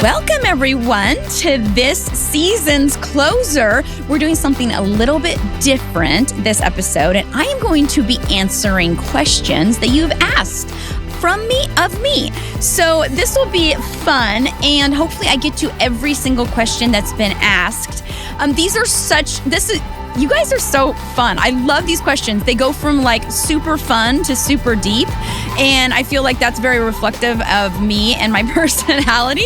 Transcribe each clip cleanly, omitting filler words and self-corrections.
Welcome, everyone, to this season's closer. We're doing something a little bit different this episode, and I am going to be answering questions that you've asked from me, of me. So this will be fun, and hopefully I get to every single question that's been asked. You guys are so fun. I love these questions. They go from like super fun to super deep. And I feel like that's very reflective of me and my personality.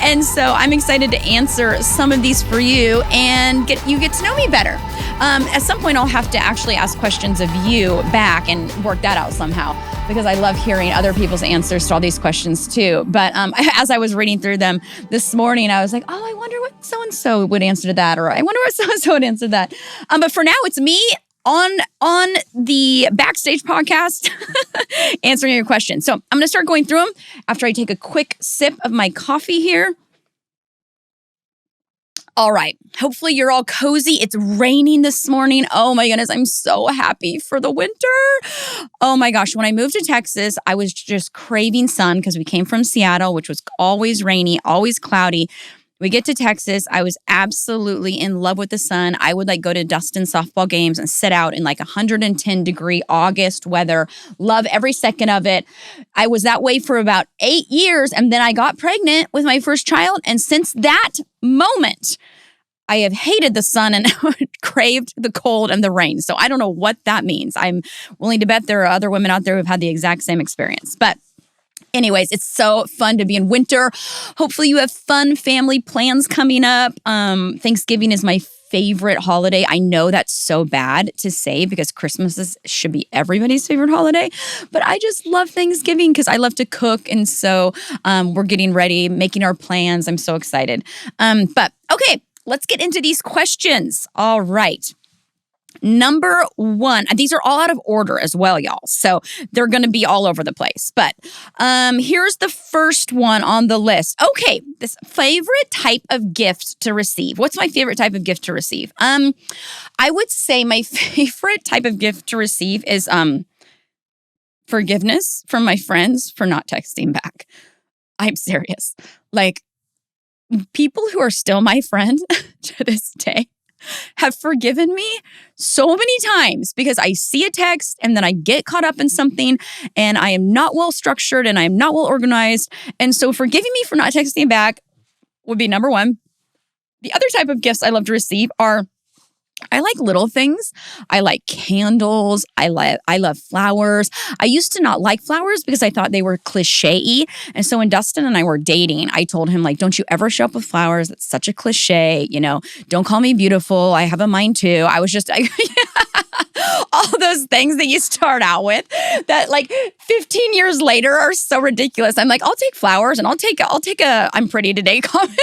And so I'm excited to answer some of these for you and get to know me better. At some point, I'll have to actually ask questions of you back and work that out somehow, because I love hearing other people's answers to all these questions too. But as I was reading through them this morning, I was like, oh, I wonder what so-and-so would answer to that, or I wonder what so-and-so would answer that. But for now, it's me on the Backstage podcast answering your questions. So I'm going to start going through them after I take a quick sip of my coffee here. All right. Hopefully you're all cozy. It's raining this morning. Oh my goodness. I'm so happy for the winter. Oh my gosh. When I moved to Texas, I was just craving sun because we came from Seattle, which was always rainy, always cloudy. We get to Texas. I was absolutely in love with the sun. I would go to Dustin softball games and sit out in 110-degree August weather. Love every second of it. I was that way for about 8 years, and then I got pregnant with my first child. And since that moment, I have hated the sun and craved the cold and the rain. So I don't know what that means. I'm willing to bet there are other women out there who've had the exact same experience. But anyways, it's so fun to be in winter. Hopefully you have fun family plans coming up. Thanksgiving is my favorite holiday. I know that's so bad to say because Christmas should be everybody's favorite holiday, but I just love Thanksgiving because I love to cook. And so we're getting ready, making our plans. I'm so excited. But okay, let's get into these questions. All right. Number one, and these are all out of order as well, y'all. So they're going to be all over the place. But here's the first one on the list. Okay, this favorite type of gift to receive. What's my favorite type of gift to receive? I would say my favorite type of gift to receive is forgiveness from my friends for not texting back. I'm serious. People who are still my friend to this day have forgiven me so many times because I see a text and then I get caught up in something and I am not well structured and I am not well organized. And so forgiving me for not texting back would be number one. The other type of gifts I love to receive are, I like little things. I like candles. I love flowers. I used to not like flowers because I thought they were cliche-y. And so when Dustin and I were dating, I told him, don't you ever show up with flowers. That's such a cliche. Don't call me beautiful. I have a mind too. I was just, all those things that you start out with that 15 years later are so ridiculous. I'm I'll take flowers and I'll take a I'm pretty today comment.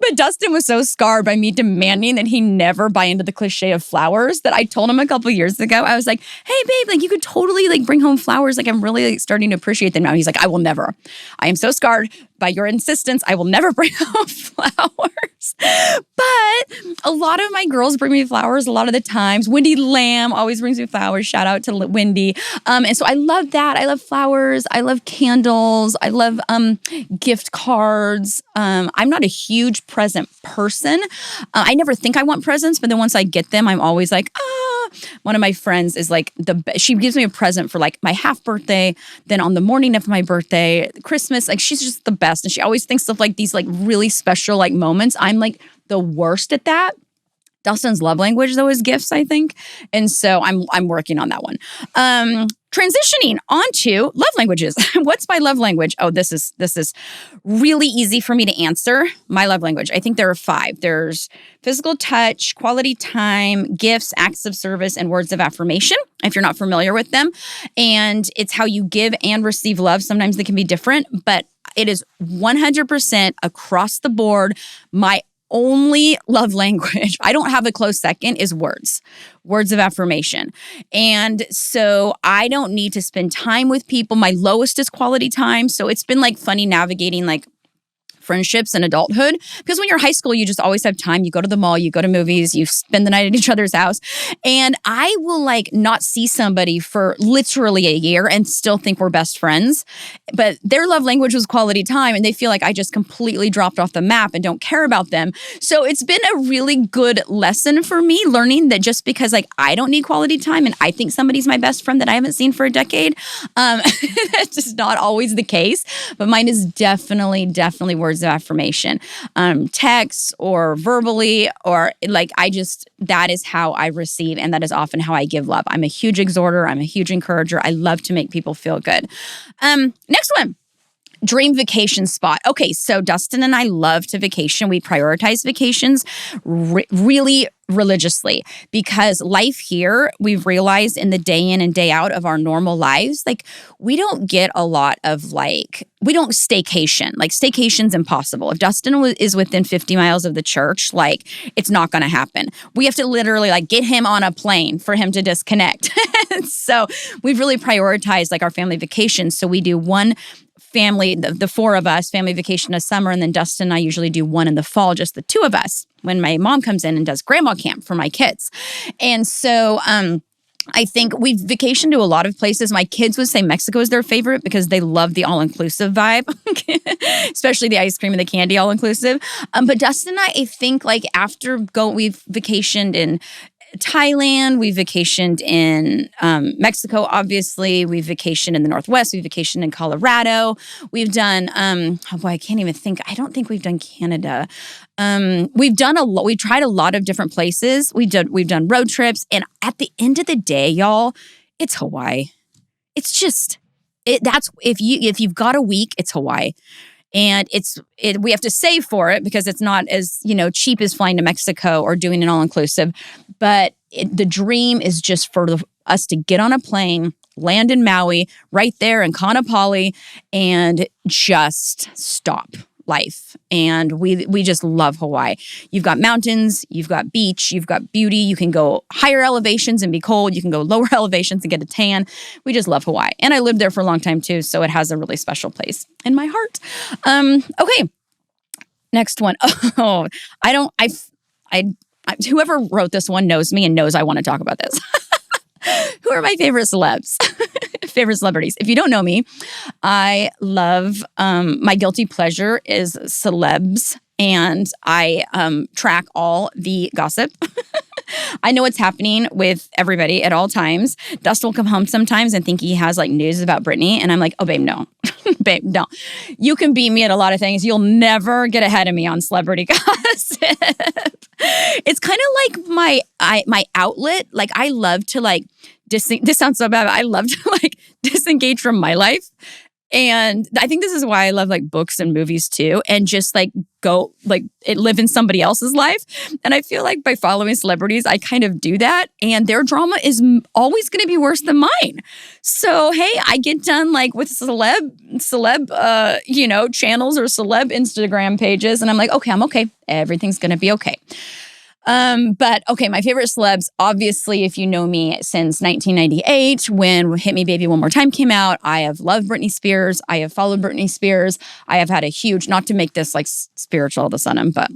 But Dustin was so scarred by me demanding that he never buy into the cliche of flowers that I told him a couple years ago. I was like, hey, babe, you could totally bring home flowers. I'm really starting to appreciate them now. He's like, I will never. I am so scarred by your insistence. I will never bring home flowers. But a lot of my girls bring me flowers a lot of the times. Wendy Lamb always brings me flowers. Shout out to Wendy. And so I love that. I love flowers. I love candles. I love gift cards. I'm not a huge present person. I never think I want presents, but then once I get them, I'm always one of my friends is she gives me a present for my half birthday. Then on the morning of my birthday, Christmas, she's just the best. And she always thinks of these really special moments. I'm the worst at that. Dustin's love language though is gifts, I think. And so I'm working on that one. Transitioning onto love languages. What's my love language? Oh, this is really easy for me to answer. My love language. I think there are 5. There's physical touch, quality time, gifts, acts of service, and words of affirmation, if you're not familiar with them. And it's how you give and receive love. Sometimes they can be different, but it is 100% across the board. My only love language, I don't have a close second, is words of affirmation. And so I don't need to spend time with people. My lowest is quality time. So it's been funny navigating friendships in adulthood. Because when you're in high school, you just always have time. You go to the mall, you go to movies, you spend the night at each other's house. And I will like not see somebody for literally a year and still think we're best friends. But their love language was quality time, and they feel like I just completely dropped off the map and don't care about them. So it's been a really good lesson for me, learning that just because like I don't need quality time and I think somebody's my best friend that I haven't seen for a decade, that's just not always the case. But mine is definitely words of affirmation, text or verbally, or like that is how I receive, and that is often how I give love. I'm a huge exhorter. I'm a huge encourager. I love to make people feel good. Next one. Dream vacation spot. Okay, so Dustin and I love to vacation. We prioritize vacations really religiously because life here, we've realized in the day in and day out of our normal lives, like we don't get a lot of we don't staycation. Like staycation's impossible. If Dustin is within 50 miles of the church, like it's not going to happen. We have to literally like get him on a plane for him to disconnect. So we've really prioritized like our family vacations. So we do one family, the four of us, family vacation in summer, and then Dustin and I usually do one in the fall, just the two of us, when my mom comes in and does grandma camp for my kids. And so I think we've vacationed to a lot of places. My kids would say Mexico is their favorite because they love the all-inclusive vibe, especially the ice cream and the candy all-inclusive. But Dustin and I think like we've vacationed in Thailand, we vacationed in Mexico, obviously. We vacationed in the Northwest. We vacationed in Colorado. We've done, I can't even think. I don't think we've done Canada. We've tried a lot of different places. We've done road trips. And at the end of the day, y'all, it's Hawaii. It's just, if you've got a week, it's Hawaii. And we have to save for it because it's not as, cheap as flying to Mexico or doing an all-inclusive. But the dream is just for us to get on a plane, land in Maui, right there in Kaanapali, and just stop life. And we just love Hawaii. You've got mountains, you've got beach, you've got beauty. You can go higher elevations and be cold. You can go lower elevations and get a tan. We just love Hawaii. And I lived there for a long time too, so it has a really special place in my heart. Okay. Next one. Oh, whoever wrote this one knows me and knows I want to talk about this. Who are my favorite celebs? Favorite celebrities. If you don't know me, I love, my guilty pleasure is celebs, and I track all the gossip. I know what's happening with everybody at all times. Dustin will come home sometimes and think he has like news about Britney, and I'm like, oh, babe, no. Babe, no. You can beat me at a lot of things. You'll never get ahead of me on celebrity gossip. It's kind of like my outlet. Like I love to like this sounds so bad, but I love to like disengage from my life. And I think this is why I love like books and movies too, and just like go like live in somebody else's life. And I feel like by following celebrities, I kind of do that, and their drama is always going to be worse than mine. So hey, I get done like with celeb channels or celeb Instagram pages, and I'm like, okay, I'm okay. Everything's going to be okay. But okay, my favorite celebs, obviously, if you know me since 1998, when Hit Me Baby One More Time came out, I have loved Britney Spears. I have followed Britney Spears. I have had a huge, not to make this like spiritual all of a sudden, but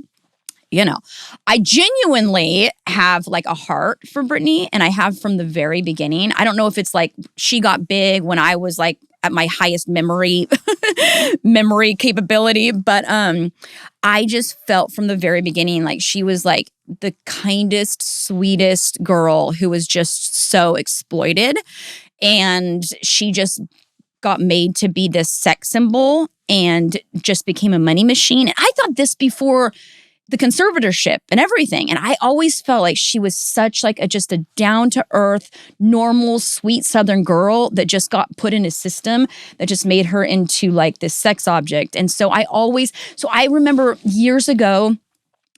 I genuinely have like a heart for Britney, and I have from the very beginning. I don't know if it's like she got big when I was like at my highest memory capability, but I just felt from the very beginning like she was like the kindest, sweetest girl who was just so exploited, and she just got made to be this sex symbol and just became a money machine. And I thought this before the conservatorship and everything. And I always felt like she was such like just a down-to-earth, normal, sweet Southern girl that just got put in a system that just made her into like this sex object. And so I remember years ago,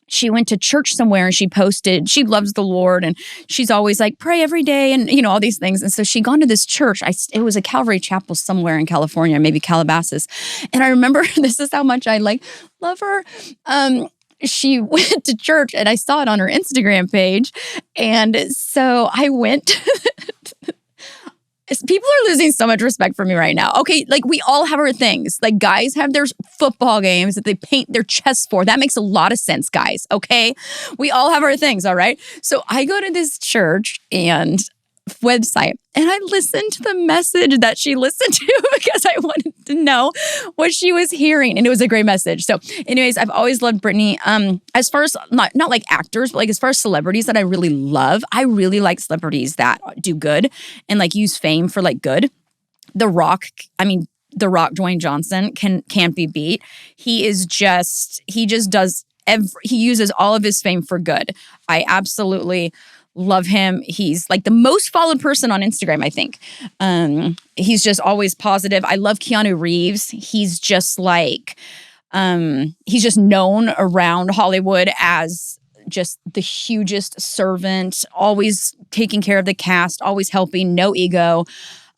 she went to church somewhere and she posted, she loves the Lord and she's always like, pray every day and, all these things. And so she'd gone to this church. It was a Calvary Chapel somewhere in California, maybe Calabasas. And I remember, this is how much I like love her. She went to church and I saw it on her Instagram page. And so I went, People are losing so much respect for me right now. Okay, like we all have our things. Like guys have their football games that they paint their chests for. That makes a lot of sense, guys. Okay, we all have our things. All right. So I go to this church and website and I listened to the message that she listened to because I wanted to know what she was hearing, and it was a great message. So anyways, I've always loved Britney. As far as not like actors, but like as far as celebrities that I really love, I really like celebrities that do good and like use fame for like good. The Rock, Dwayne Johnson can't be beat. He uses all of his fame for good. I absolutely love him. He's like the most followed person on Instagram, I think. He's just always positive. I love Keanu Reeves. He's just like, he's just known around Hollywood as just the hugest servant, always taking care of the cast, always helping, no ego,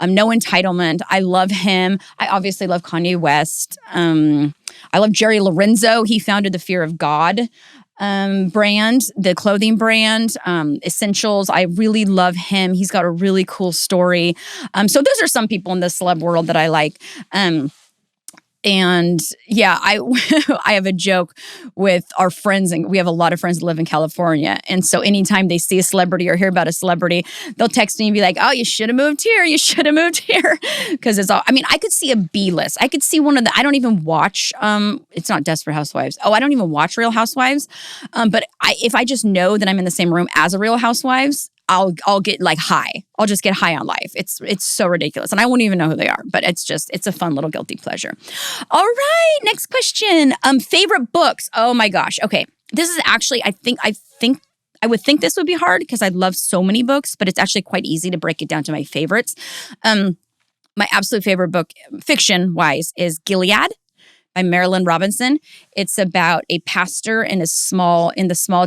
no entitlement. I love him. I obviously love Kanye West. I love Jerry Lorenzo. He founded the Fear of God brand, the clothing brand, Essentials. I really love him. He's got a really cool story. So those are some people in the celeb world that I like. And yeah, I I have a joke with our friends, and we have a lot of friends that live in California. And so anytime they see a celebrity or hear about a celebrity, they'll text me and be like, "Oh, you should have moved here. You should have moved here." Because it's all, I mean, I could see a B list. I could see one of the, I don't even watch, it's not Desperate Housewives. Oh, I don't even watch Real Housewives. But if I just know that I'm in the same room as a Real Housewives, I'll get like high. I'll just get high on life. It's so ridiculous. And I wouldn't even know who they are, but it's a fun little guilty pleasure. All right, next question. Favorite books. Oh my gosh. Okay. This is actually, I would think this would be hard because I love so many books, but it's actually quite easy to break it down to my favorites. My absolute favorite book, fiction-wise, is Gilead by Marilyn Robinson. It's about a pastor in the small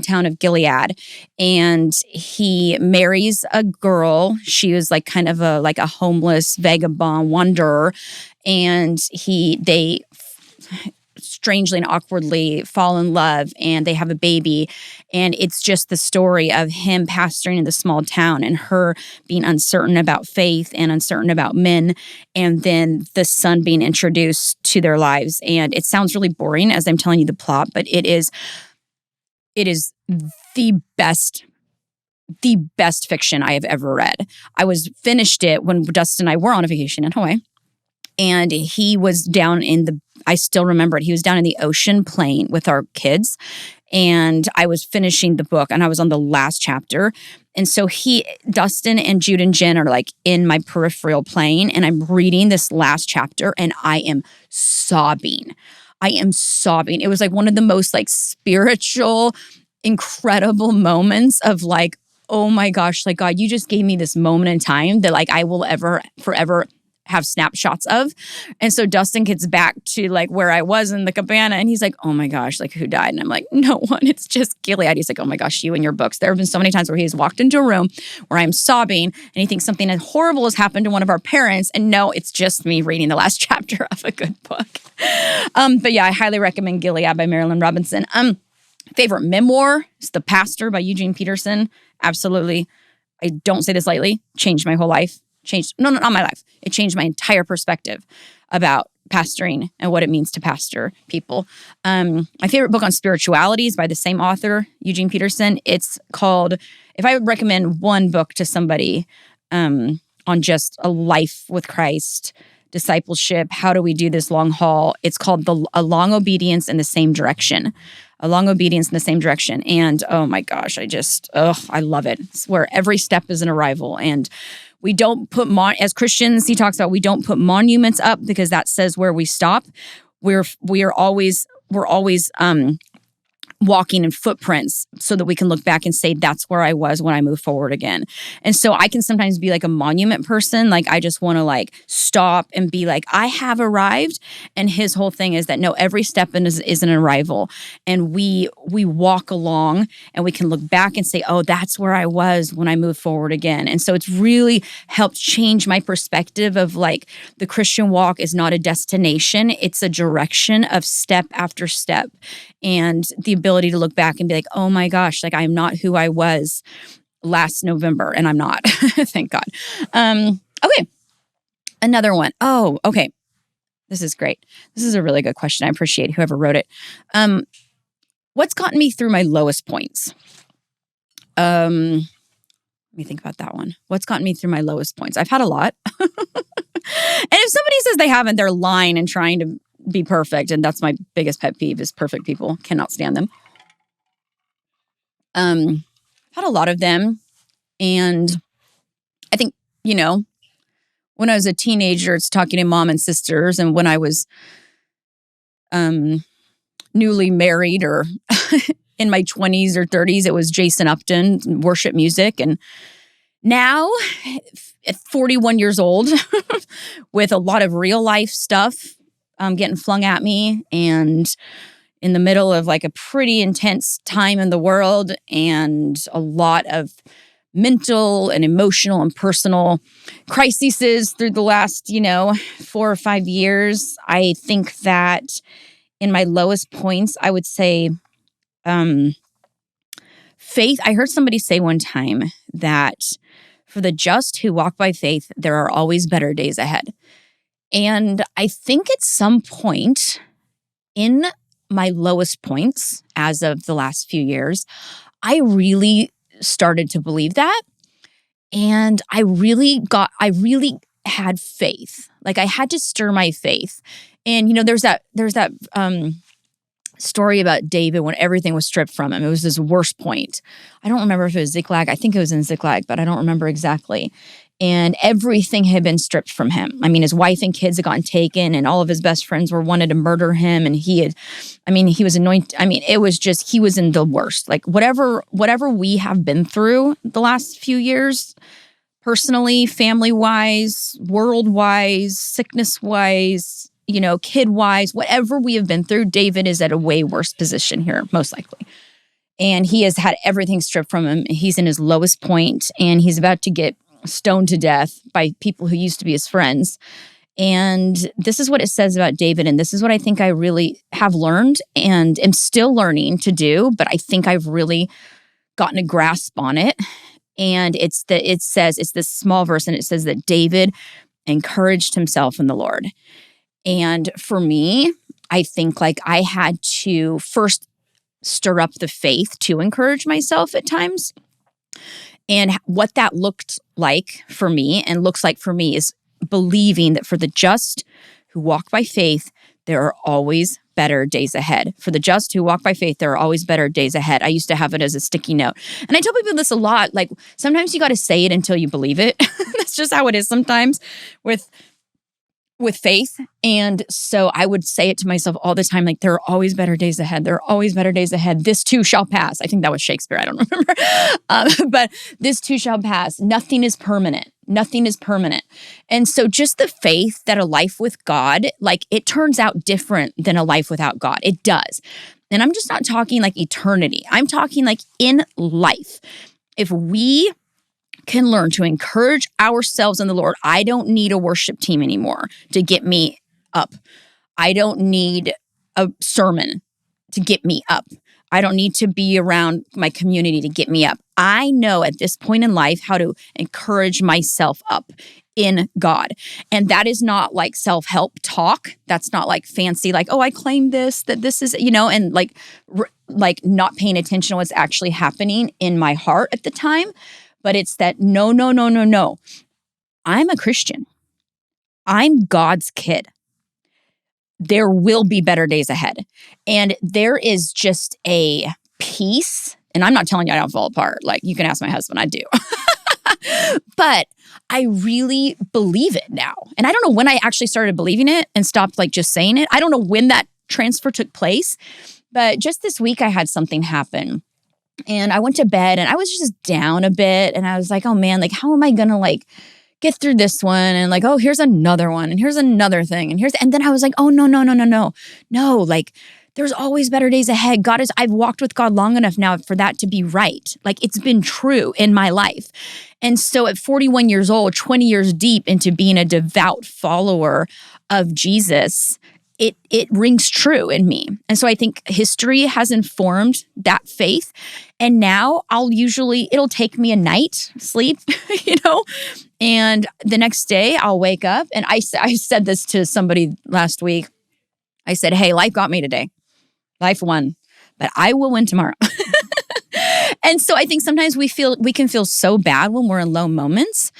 town of Gilead, and he marries a girl. She was like kind of a homeless vagabond wanderer, and they strangely and awkwardly fall in love, and they have a baby. And it's just the story of him pastoring in the small town and her being uncertain about faith and uncertain about men, and then the son being introduced to their lives. And it sounds really boring as I'm telling you the plot, but it is the best fiction I have ever read. Finished it when Dustin and I were on a vacation in Hawaii. And he was down I still remember it. He was down in the ocean playing with our kids. And I was finishing the book and I was on the last chapter. And so Dustin and Jude and Jen are like in my peripheral playing, and I'm reading this last chapter and I am sobbing. It was like one of the most like spiritual, incredible moments of like, oh my gosh, like God, you just gave me this moment in time that like I will forever have snapshots of. And so Dustin gets back to like where I was in the cabana, and he's like, oh my gosh, like who died? And I'm like, no one, it's just Gilead. He's like, oh my gosh, you and your books. There have been so many times where he's walked into a room where I'm sobbing and he thinks something horrible has happened to one of our parents. And no, it's just me reading the last chapter of a good book. But yeah, I highly recommend Gilead by Marilyn Robinson. Favorite memoir is The Pastor by Eugene Peterson. Absolutely. I don't say this lightly. Changed my whole life. Not my life. It changed my entire perspective about pastoring and what it means to pastor people. My favorite book on spirituality is by the same author, Eugene Peterson. It's called, if I would recommend one book to somebody on just a life with Christ, discipleship, how do we do this long haul? It's called A Long Obedience in the Same Direction. A Long Obedience in the Same Direction. And oh my gosh, I love it. It's where every step is an arrival. And we don't put, as Christians, he talks about, we don't put monuments up because that says where we stop. We're always walking in footprints so that we can look back and say, that's where I was when I move forward again. And so I can sometimes be like a monument person. Like I just want to like stop and be like, I have arrived. And his whole thing is that no, every step is an arrival. And we walk along and we can look back and say, oh, that's where I was when I move forward again. And so it's really helped change my perspective of like the Christian walk is not a destination. It's a direction of step after step. And the ability to look back and be like, oh my gosh, like I'm not who I was last November, and I'm not, thank God. Okay. Another one. Oh, okay. This is great. This is a really good question. I appreciate whoever wrote it. What's gotten me through my lowest points? Let me think about that one. What's gotten me through my lowest points? I've had a lot. And if somebody says they haven't, they're lying and trying to be perfect. And that's my biggest pet peeve is perfect people. Cannot stand them. I've had a lot of them. And I think, when I was a teenager, it's talking to mom and sisters. And when I was newly married or in my 20s or 30s, it was Jason Upton, worship music. And now, at 41 years old, with a lot of real life stuff getting flung at me and in the middle of like a pretty intense time in the world and a lot of mental and emotional and personal crises through the last, 4 or 5 years, I think that in my lowest points, I would say faith. I heard somebody say one time that for the just who walk by faith, there are always better days ahead. And I think at some point in my lowest points as of the last few years, I really started to believe that. And I really had faith. Like I had to stir my faith. And, there's that story about David when everything was stripped from him. It was his worst point. I don't remember if it was Ziklag. I think it was in Ziklag, but I don't remember exactly. And everything had been stripped from him. I mean, his wife and kids had gotten taken and all of his best friends wanted to murder him. And he was anointed. I mean, it was just, he was in the worst. Like whatever we have been through the last few years, personally, family-wise, world-wise, sickness-wise, kid-wise, whatever we have been through, David is at a way worse position here, most likely. And he has had everything stripped from him. He's in his lowest point, and he's about to get stoned to death by people who used to be his friends. And this is what it says about David, and this is what I think I really have learned and am still learning to do, but I think I've really gotten a grasp on it. And it's this small verse, and it says that David encouraged himself in the Lord. And for me, I think like I had to first stir up the faith to encourage myself at times. And what that looked like for me and looks like for me is believing that for the just who walk by faith, there are always better days ahead. For the just who walk by faith, there are always better days ahead. I used to have it as a sticky note. And I tell people this a lot, like sometimes you got to say it until you believe it. That's just how it is sometimes with faith. And so I would say it to myself all the time, like there are always better days ahead. There are always better days ahead. This too shall pass. I think that was Shakespeare. I don't remember. But this too shall pass. Nothing is permanent. Nothing is permanent. And so just the faith that a life with God, like it turns out different than a life without God. It does. And I'm just not talking like eternity. I'm talking like in life. If we can learn to encourage ourselves in the Lord. I don't need a worship team anymore to get me up. I don't need a sermon to get me up. I don't need to be around my community to get me up. I know at this point in life how to encourage myself up in God. And that is not like self-help talk. That's not like fancy, like, oh, I claim this, that this is, and like not paying attention to what's actually happening in my heart at the time. But it's that no. I'm a Christian. I'm God's kid. There will be better days ahead. And there is just a peace. And I'm not telling you I don't fall apart. Like you can ask my husband, I do. But I really believe it now. And I don't know when I actually started believing it and stopped like just saying it. I don't know when that transfer took place. But just this week I had something happen. And I went to bed and I was just down a bit. And I was like, oh man, like, how am I going to like get through this one? And like, oh, here's another one. And here's another thing. And then I was like, oh, no. No, like there's always better days ahead. I've walked with God long enough now for that to be right. Like it's been true in my life. And so at 41 years old, 20 years deep into being a devout follower of Jesus, it rings true in me. And so I think history has informed that faith. And now it'll take me a night sleep, and the next day I'll wake up. And I said this to somebody last week. I said, hey, life got me today. Life won, but I will win tomorrow. And so I think sometimes we can feel so bad when we're in low moments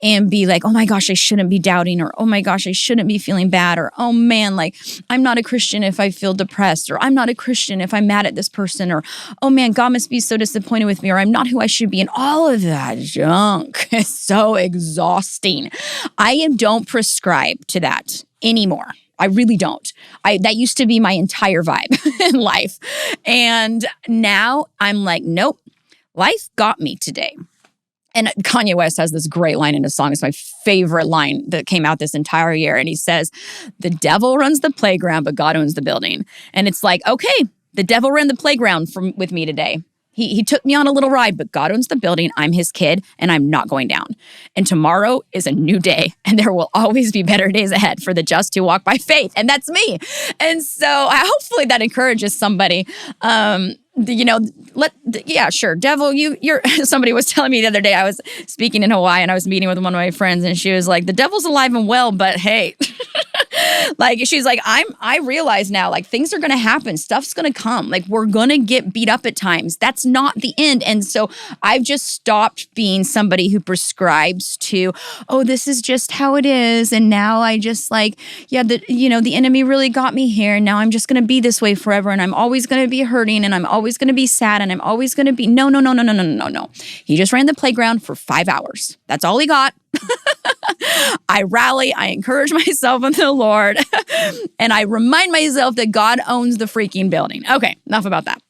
and be like, oh my gosh, I shouldn't be doubting, or oh my gosh, I shouldn't be feeling bad, or oh man, like I'm not a Christian if I feel depressed, or I'm not a Christian if I'm mad at this person, or oh man, God must be so disappointed with me, or I'm not who I should be. And all of that junk is so exhausting. I don't prescribe to that anymore. I really don't. That used to be my entire vibe in life. And now I'm like, nope, life got me today. And Kanye West has this great line in his song. It's my favorite line that came out this entire year. And he says, the devil runs the playground, but God owns the building. And it's like, okay, the devil ran the playground with me today. He took me on a little ride, but God owns the building. I'm his kid, and I'm not going down. And tomorrow is a new day, and there will always be better days ahead for the just who walk by faith. And that's me. And so hopefully that encourages somebody. Sure. Devil, you're, somebody was telling me the other day, I was speaking in Hawaii and I was meeting with one of my friends, and she was like, the devil's alive and well, but hey, like, she's like, I realize now, like, things are going to happen. Stuff's going to come. Like, we're going to get beat up at times. That's not the end. And so I've just stopped being somebody who prescribes to, oh, this is just how it is. And now I just like, the enemy really got me here. And now I'm just going to be this way forever. And I'm always going to be hurting, and I'm always going to be sad, and I'm always going to be, no. He just ran the playground for 5 hours. That's all he got. I rally, I encourage myself in the Lord, and I remind myself that God owns the freaking building. Okay, enough about that.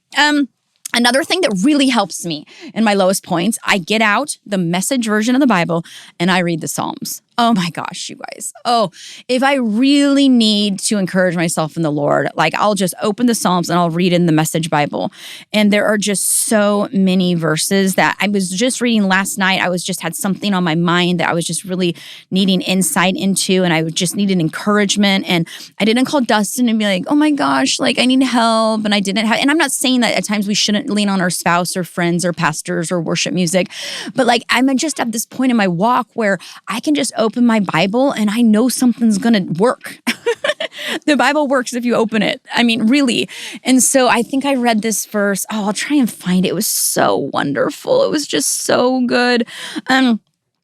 Another thing that really helps me in my lowest points, I get out the Message version of the Bible and I read the Psalms. Oh my gosh, you guys. Oh, if I really need to encourage myself in the Lord, like I'll just open the Psalms and I'll read in the Message Bible. And there are just so many verses that I was just reading last night. I had something on my mind that I was just really needing insight into, and I just needed encouragement. And I didn't call Dustin and be like, oh my gosh, like I need help. And and I'm not saying that at times we shouldn't lean on our spouse or friends or pastors or worship music, but like I'm just at this point in my walk where I can just open my Bible and I know something's going to work. The Bible works if you open it. I mean, really. And so I think I read this verse. Oh, I'll try and find it. It was so wonderful. It was just so good.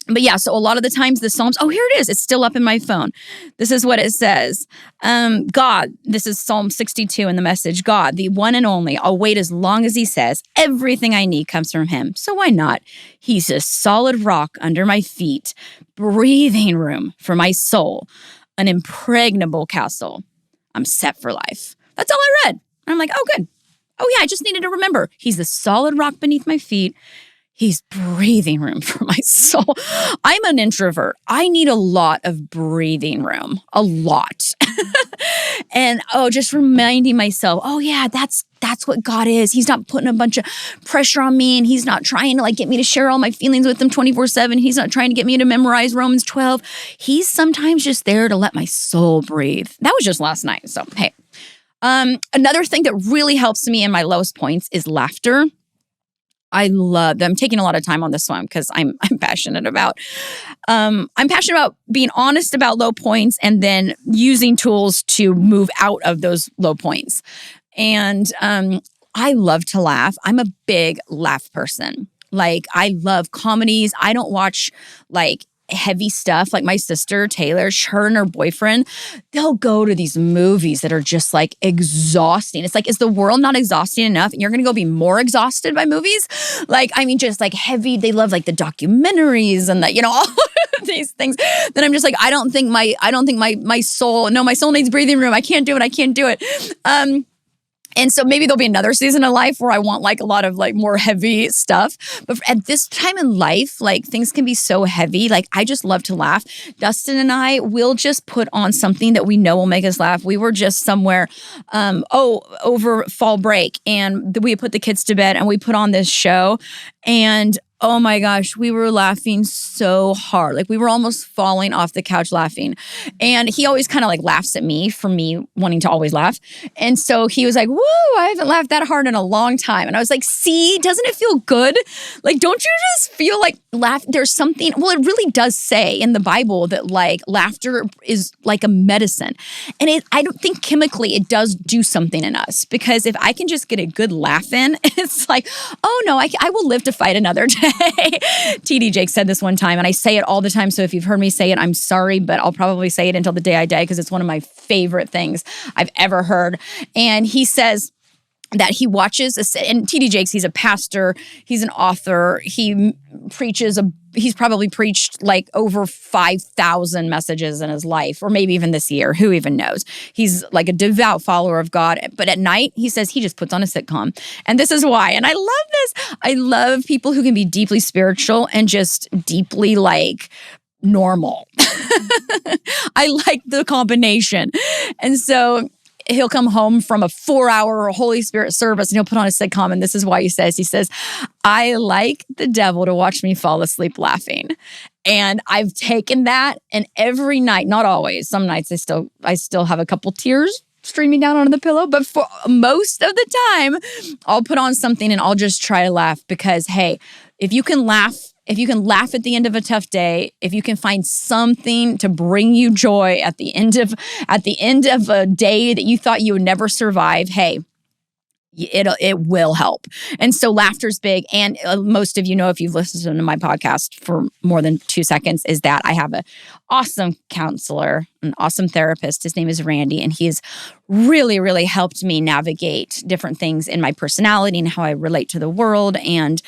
But yeah, so a lot of the times the Psalms, oh, here it is. It's still up in my phone. This is what it says. God, this is Psalm 62 in the Message. God, the one and only, I'll wait as long as he says. Everything I need comes from him. So why not? He's a solid rock under my feet, breathing room for my soul, an impregnable castle. I'm set for life. That's all I read. And I'm like, oh, good. Oh yeah, I just needed to remember. He's the solid rock beneath my feet. He's breathing room for my soul. I'm an introvert. I need a lot of breathing room, a lot. And just reminding myself, oh yeah, that's what God is. He's not putting a bunch of pressure on me, and he's not trying to like get me to share all my feelings with him 24/7. He's not trying to get me to memorize Romans 12. He's sometimes just there to let my soul breathe. That was just last night. So, hey. Another thing that really helps me in my lowest points is laughter. I'm taking a lot of time on this one because I'm passionate about. I'm passionate about being honest about low points and then using tools to move out of those low points. And I love to laugh. I'm a big laugh person. Like I love comedies. I don't watch like heavy stuff. Like my sister Taylor, her and her boyfriend, they'll go to these movies that are just like exhausting. It's like, is the world not exhausting enough? And you're going to go be more exhausted by movies? Like, I mean, just like heavy. They love like the documentaries and all of these things. Then I'm just like, I don't think my soul needs breathing room. I can't do it. And so maybe there'll be another season of life where I want like a lot of like more heavy stuff. But at this time in life, like things can be so heavy. Like I just love to laugh. Dustin and I will just put on something that we know will make us laugh. We were just somewhere, over fall break, and we put the kids to bed and we put on this show. And Oh my gosh, we were laughing so hard. Like we were almost falling off the couch laughing. And he always kind of like laughs at me for me wanting to always laugh. And so he was like, woo, I haven't laughed that hard in a long time. And I was like, see, doesn't it feel good? Like, don't you just feel like there's something, well, it really does say in the Bible that like laughter is like a medicine. And I don't think chemically it does do something in us, because if I can just get a good laugh in, it's like, oh no, I will live to fight another day. TD Jake said this one time, and I say it all the time. So if you've heard me say it, I'm sorry, but I'll probably say it until the day I die because it's one of my favorite things I've ever heard. And he says that he watches, and TD Jakes, he's a pastor, he's an author, he's probably preached like over 5,000 messages in his life, or maybe even this year, who even knows. He's like a devout follower of God, but at night, he says he just puts on a sitcom. And this is why, and I love this. I love people who can be deeply spiritual and just deeply like normal. I like the combination. And so he'll come home from a 4-hour Holy Spirit service and he'll put on a sitcom. And this is why he says, I like the devil to watch me fall asleep laughing. And I've taken that, and every night, not always, some nights I still have a couple tears streaming down onto the pillow, but for most of the time, I'll put on something and I'll just try to laugh, because hey, if you can laugh at the end of a tough day, if you can find something to bring you joy at the end of a day that you thought you would never survive, hey, it will help. And so laughter's big. And most of you know, if you've listened to my podcast for more than 2 seconds, is that I have an awesome counselor, an awesome therapist. His name is Randy, and he has really, really helped me navigate different things in my personality and how I relate to the world, and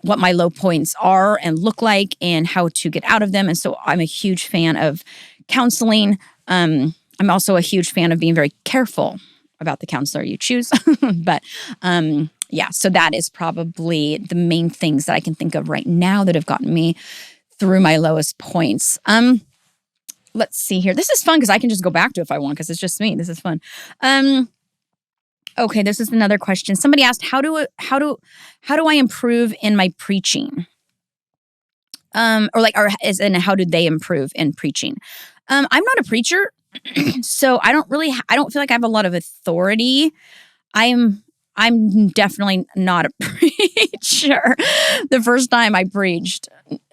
what my low points are and look like and how to get out of them. And so I'm a huge fan of counseling. I'm also a huge fan of being very careful about the counselor you choose. But yeah, so that is probably the main things that I can think of right now that have gotten me through my lowest points. Let's see here. This is fun because I can just go back to it if I want, because it's just me. This is fun. Okay, this is another question. Somebody asked, how do I improve in my preaching? How did they improve in preaching? I'm not a preacher, so I don't feel like I have a lot of authority. I'm definitely not a preacher. The first time I preached,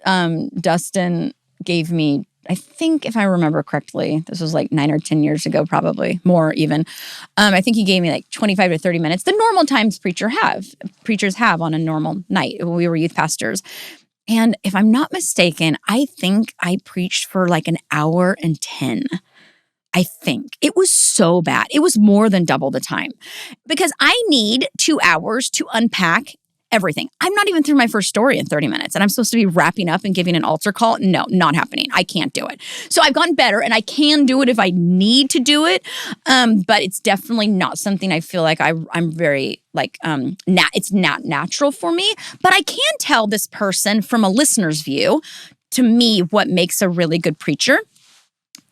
Dustin gave me, I think if I remember correctly, this was like 9 or 10 years ago, probably more even. I think he gave me like 25 to 30 minutes. The normal times preachers have on a normal night. We were youth pastors. And if I'm not mistaken, I think I preached for like an hour and 10. I think. It was so bad. It was more than double the time, because I need 2 hours to unpack everything. I'm not even through my first story in 30 minutes, and I'm supposed to be wrapping up and giving an altar call. No, not happening. I can't do it. So I've gotten better, and I can do it if I need to do it. But it's definitely not something I feel like I'm very like, it's not natural for me. But I can tell this person from a listener's view, to me, what makes a really good preacher.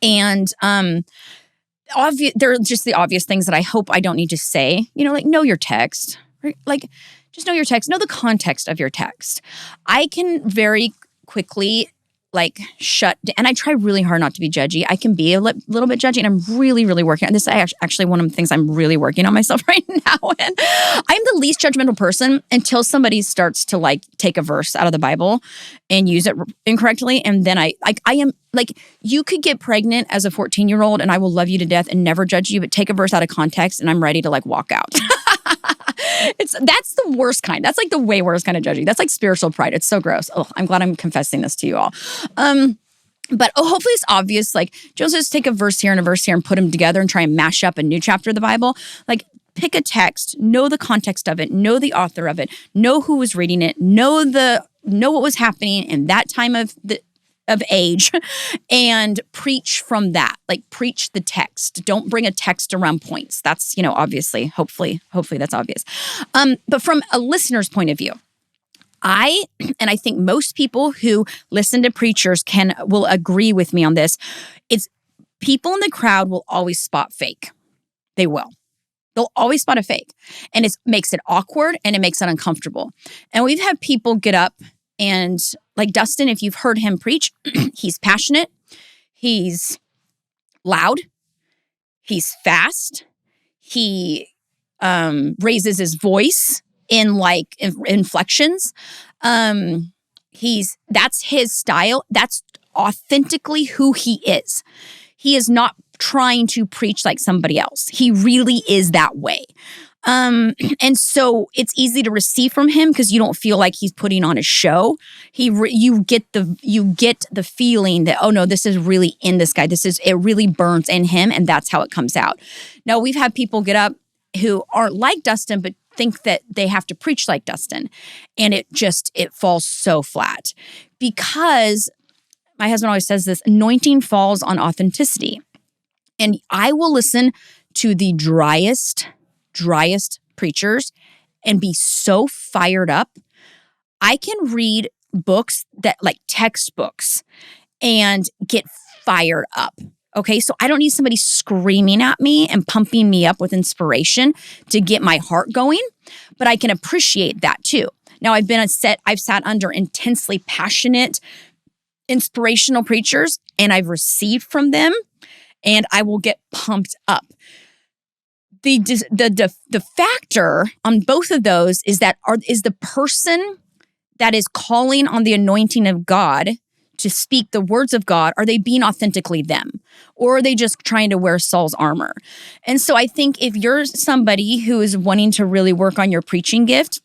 And there are just the obvious things that I hope I don't need to say, like know your text, right? Like just know your text, know the context of your text. I can very quickly like shut down, and I try really hard not to be judgy. I can be a little bit judgy, and I'm really, really working on this. Actually one of the things I'm really working on myself right now. And I'm the least judgmental person until somebody starts to like take a verse out of the Bible and use it incorrectly. And then I am like, you could get pregnant as a 14-year-old and I will love you to death and never judge you, but take a verse out of context and I'm ready to like walk out. That's the worst kind. That's like the way worst kind of judging. That's like spiritual pride. It's so gross. Oh, I'm glad I'm confessing this to you all. But hopefully it's obvious. Like, don't just take a verse here and a verse here and put them together and try and mash up a new chapter of the Bible. Like, pick a text, know the context of it, know the author of it, know who was reading it, know what was happening in that time of age, and preach from that. Like, preach the text. Don't bring a text around points. That's, obviously, hopefully that's obvious. But from a listener's point of view, I think most people who listen to preachers will agree with me on this. It's people in the crowd will always spot fake. They will. They'll always spot a fake. And it makes it awkward and it makes it uncomfortable. And we've had people get up and like Dustin, if you've heard him preach, he's passionate, he's loud, he's fast, he raises his voice in like inflections. That's his style. That's authentically who he is. He is not trying to preach like somebody else. He really is that way. And so it's easy to receive from him because you don't feel like he's putting on a show. You get the feeling that, oh no, this is really in this guy. It really burns in him, and that's how it comes out. Now we've had people get up who aren't like Dustin, but think that they have to preach like Dustin. And it falls so flat because my husband always says this, anointing falls on authenticity. And I will listen to the driest preachers and be so fired up. I can read books that like textbooks and get fired up. Okay, so I don't need somebody screaming at me and pumping me up with inspiration to get my heart going, but I can appreciate that too. Now I've sat under intensely passionate, inspirational preachers, and I've received from them, and I will get pumped up. The factor on both of those is the person that is calling on the anointing of God to speak the words of God, are they being authentically them? Or are they just trying to wear Saul's armor? And so I think if you're somebody who is wanting to really work on your preaching gift,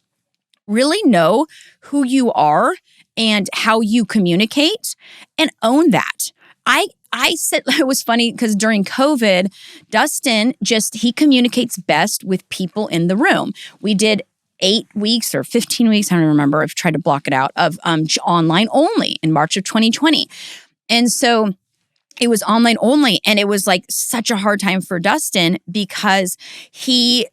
really know who you are and how you communicate and own that. I said, it was funny because during COVID, Dustin he communicates best with people in the room. We did 8 weeks or 15 weeks, I don't remember, I've tried to block it out, of online only in March of 2020. And so it was online only, and it was like such a hard time for Dustin because he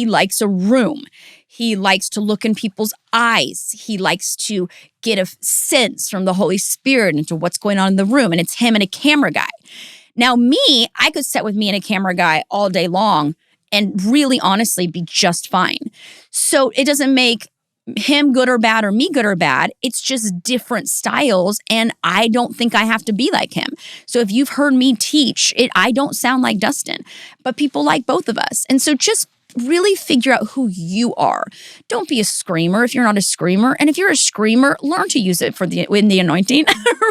likes a room. He likes to look in people's eyes. He likes to get a sense from the Holy Spirit into what's going on in the room, and it's him and a camera guy. Now me, I could sit with me and a camera guy all day long and really honestly be just fine. So it doesn't make him good or bad or me good or bad. It's just different styles, and I don't think I have to be like him. So if you've heard me teach, I don't sound like Dustin, but people like both of us. And so just really figure out who you are. Don't be a screamer if you're not a screamer. And if you're a screamer, learn to use it in the anointing,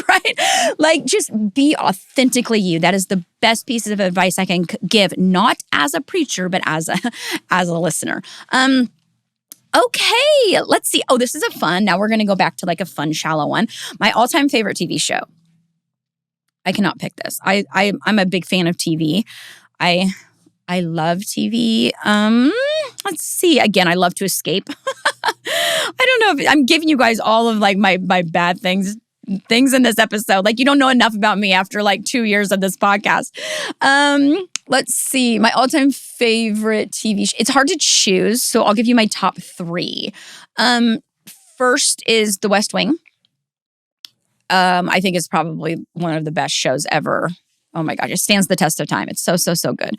right? Like just be authentically you. That is the best piece of advice I can give, not as a preacher, but as a listener. Okay, let's see. Oh, this is a fun. Now we're going to go back to like a fun, shallow one. My all-time favorite TV show. I cannot pick this. I'm a big fan of TV. I love TV. Let's see. Again, I love to escape. I don't know if I'm giving you guys all of like my bad things in this episode. Like you don't know enough about me after like 2 years of this podcast. Let's see. My all-time favorite TV show. It's hard to choose, so I'll give you my top 3. First is The West Wing. I think it's probably one of the best shows ever. Oh my gosh, it stands the test of time. It's so good.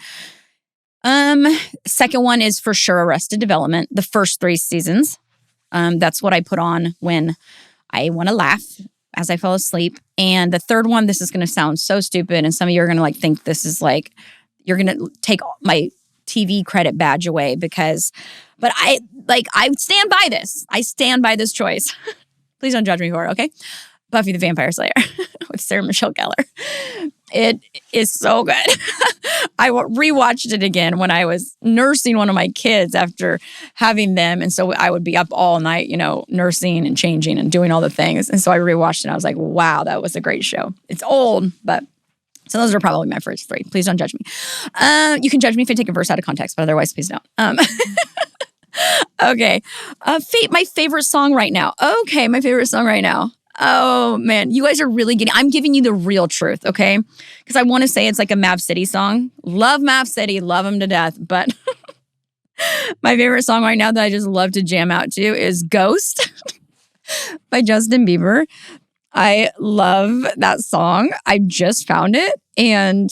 Second one is for sure Arrested Development, the first 3 seasons. That's what I put on when I want to laugh as I fall asleep. And the third one, this is going to sound so stupid, and some of you are going to like think this is like, you're going to take my TV credit badge away but I stand by this. I stand by this choice. Please don't judge me for it, okay? Buffy the Vampire Slayer with Sarah Michelle Gellar. It is so good. I rewatched it again when I was nursing one of my kids after having them. And so I would be up all night, nursing and changing and doing all the things. And so I rewatched it and I was like, wow, that was a great show. It's old, but so those are probably my first 3. Please don't judge me. You can judge me if I take a verse out of context, but otherwise, please don't. Okay. My favorite song right now. Okay, my favorite song right now. Oh, man. You guys are really I'm giving you the real truth, okay? Because I want to say it's like a Mav City song. Love Mav City. Love them to death. But my favorite song right now that I just love to jam out to is Ghost by Justin Bieber. I love that song. I just found it, and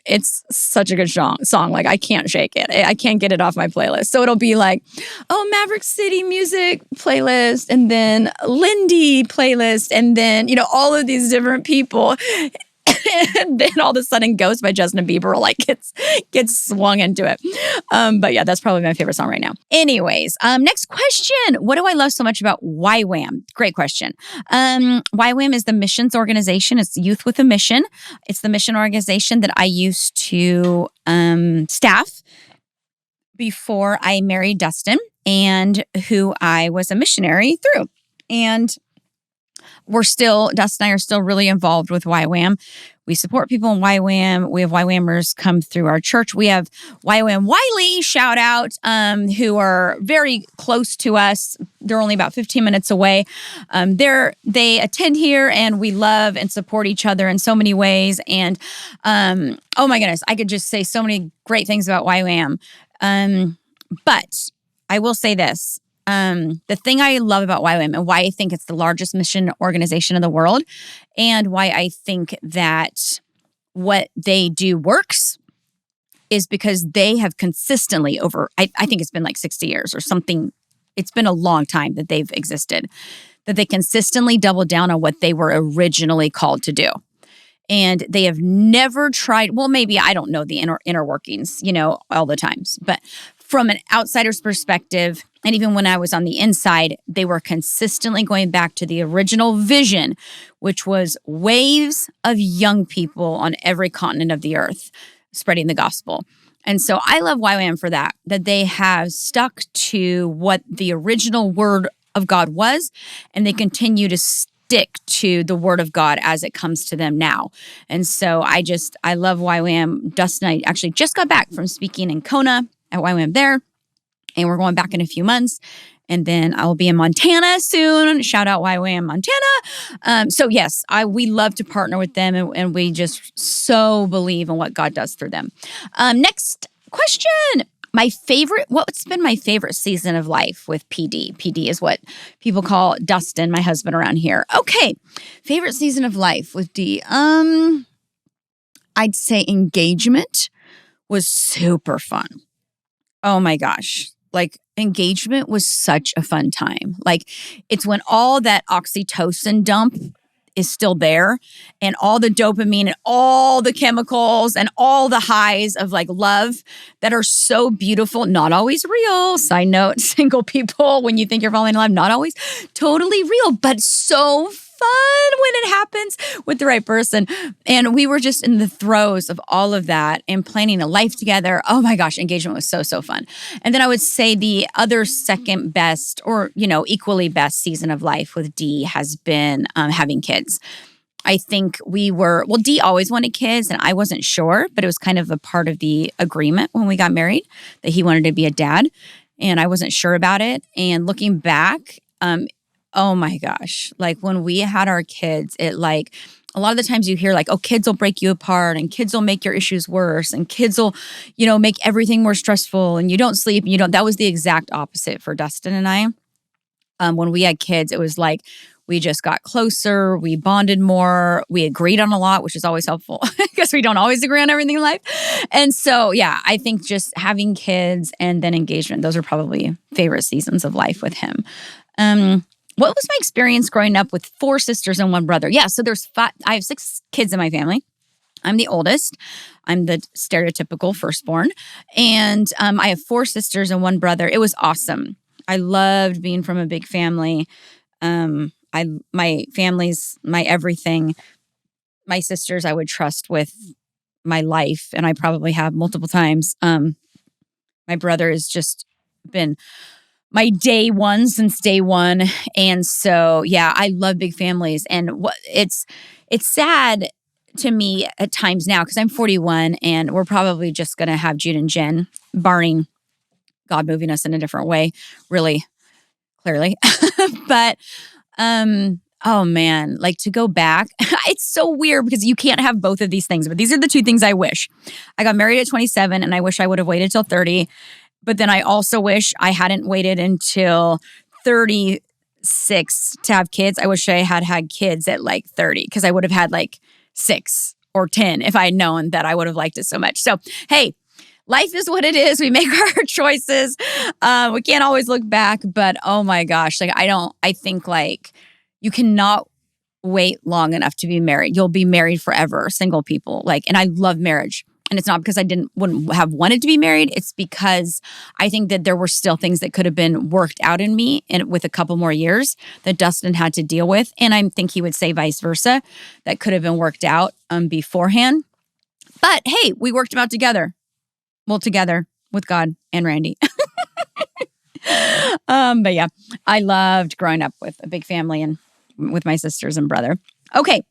it's such a good song. Like, I can't shake it. I can't get it off my playlist. So it'll be like, oh, Maverick City music playlist, and then Lindy playlist, and then, all of these different people. And then all of a sudden Ghost by Justin Bieber like gets swung into it. But yeah, that's probably my favorite song right now. Anyways, next question. What do I love so much about YWAM? Great question. YWAM is the missions organization. It's Youth with a Mission. It's the mission organization that I used to staff before I married Dustin, and who I was a missionary through. And Dustin and I are still really involved with YWAM. We support people in YWAM. We have YWAMers come through our church. We have YWAM Wiley, shout out, who are very close to us. They're only about 15 minutes away. They attend here, and we love and support each other in so many ways. And oh my goodness, I could just say so many great things about YWAM. But I will say this. The thing I love about YWAM and why I think it's the largest mission organization in the world, and why I think that what they do works, is because they have consistently I think it's been like 60 years or something. It's been a long time that they've existed, that they consistently double down on what they were originally called to do. And they have never tried, well, maybe I don't know the inner workings, all the times, but from an outsider's perspective, and even when I was on the inside, they were consistently going back to the original vision, which was waves of young people on every continent of the earth spreading the gospel. And so I love YWAM for that they have stuck to what the original word of God was, and they continue to stick to the word of God as it comes to them now. And so I love YWAM. Dustin and I actually just got back from speaking in Kona at YWAM there, and we're going back in a few months. And then I will be in Montana soon. Shout out YWAM Montana. So yes, we love to partner with them, and we just so believe in what God does through them. Next question. What's been my favorite season of life with PD? PD is what people call Dustin, my husband around here. Okay. Favorite season of life with D. I'd say engagement was super fun. Oh my gosh. Like, engagement was such a fun time. Like, it's when all that oxytocin dump is still there, and all the dopamine and all the chemicals and all the highs of like love that are so beautiful, not always real. Side note, single people, when you think you're falling in love, not always totally real, but so fun when it happens with the right person. And we were just in the throes of all of that and planning a life together. Oh my gosh, engagement was so, so fun. And then I would say the other second best, or, equally best season of life with D has been having kids. I think D always wanted kids, and I wasn't sure, but it was kind of a part of the agreement when we got married that he wanted to be a dad, and I wasn't sure about it. And looking back, oh my gosh, like when we had our kids, it like, a lot of the times you hear like, oh, kids will break you apart, and kids will make your issues worse, and kids will, make everything more stressful, and you don't sleep, and that was the exact opposite for Dustin and I. When we had kids, it was like, we just got closer, we bonded more, we agreed on a lot, which is always helpful because we don't always agree on everything in life. And so, yeah, I think just having kids and then engagement, those are probably favorite seasons of life with him. What was my experience growing up with 4 sisters and 1 brother? Yeah, so there's 5. I have 6 kids in my family. I'm the oldest. I'm the stereotypical firstborn. And I have 4 sisters and 1 brother. It was awesome. I loved being from a big family. My family's my everything. My sisters I would trust with my life, and I probably have multiple times. My brother has just been my day one since day one. And so, yeah, I love big families. And it's sad to me at times now, because I'm 41, and we're probably just going to have Jude and Jen, barring God moving us in a different way, really clearly. But, oh man, like to go back, it's so weird because you can't have both of these things, but these are the 2 things I wish. I got married at 27, and I wish I would have waited till 30. But then I also wish I hadn't waited until 36 6 to have kids. I wish I had had kids at like 30 because I would have had like 6 or 10 if I had known that I would have liked it so much. So, hey, life is what it is. We make our choices. We can't always look back, but oh my gosh, like I think like you cannot wait long enough to be married. You'll be married forever, single people. Like, and I love marriage. And it's not because I wouldn't have wanted to be married. It's because I think that there were still things that could have been worked out in me and with a couple more years that Dustin had to deal with. And I think he would say vice versa, that could have been worked out beforehand. But hey, we worked them out together. Well, together with God and Randy. But yeah, I loved growing up with a big family and with my sisters and brother. Okay.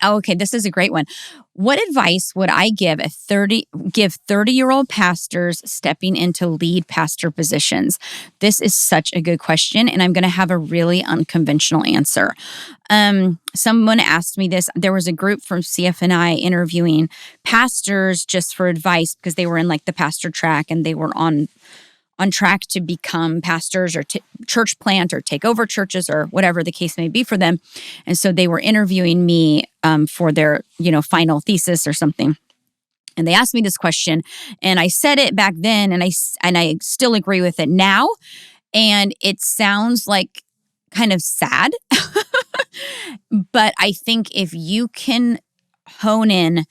Okay, this is a great one. What advice would I give 30-year-old pastors stepping into lead pastor positions? This is such a good question, and I'm going to have a really unconventional answer. Someone asked me this. There was a group from CFNI interviewing pastors just for advice because they were in like the pastor track and they were on track to become pastors or church plant or take over churches or whatever the case may be for them. And so they were interviewing me for their, final thesis or something. And they asked me this question, and I said it back then, and I still agree with it now. And it sounds like kind of sad, but I think if you can hone in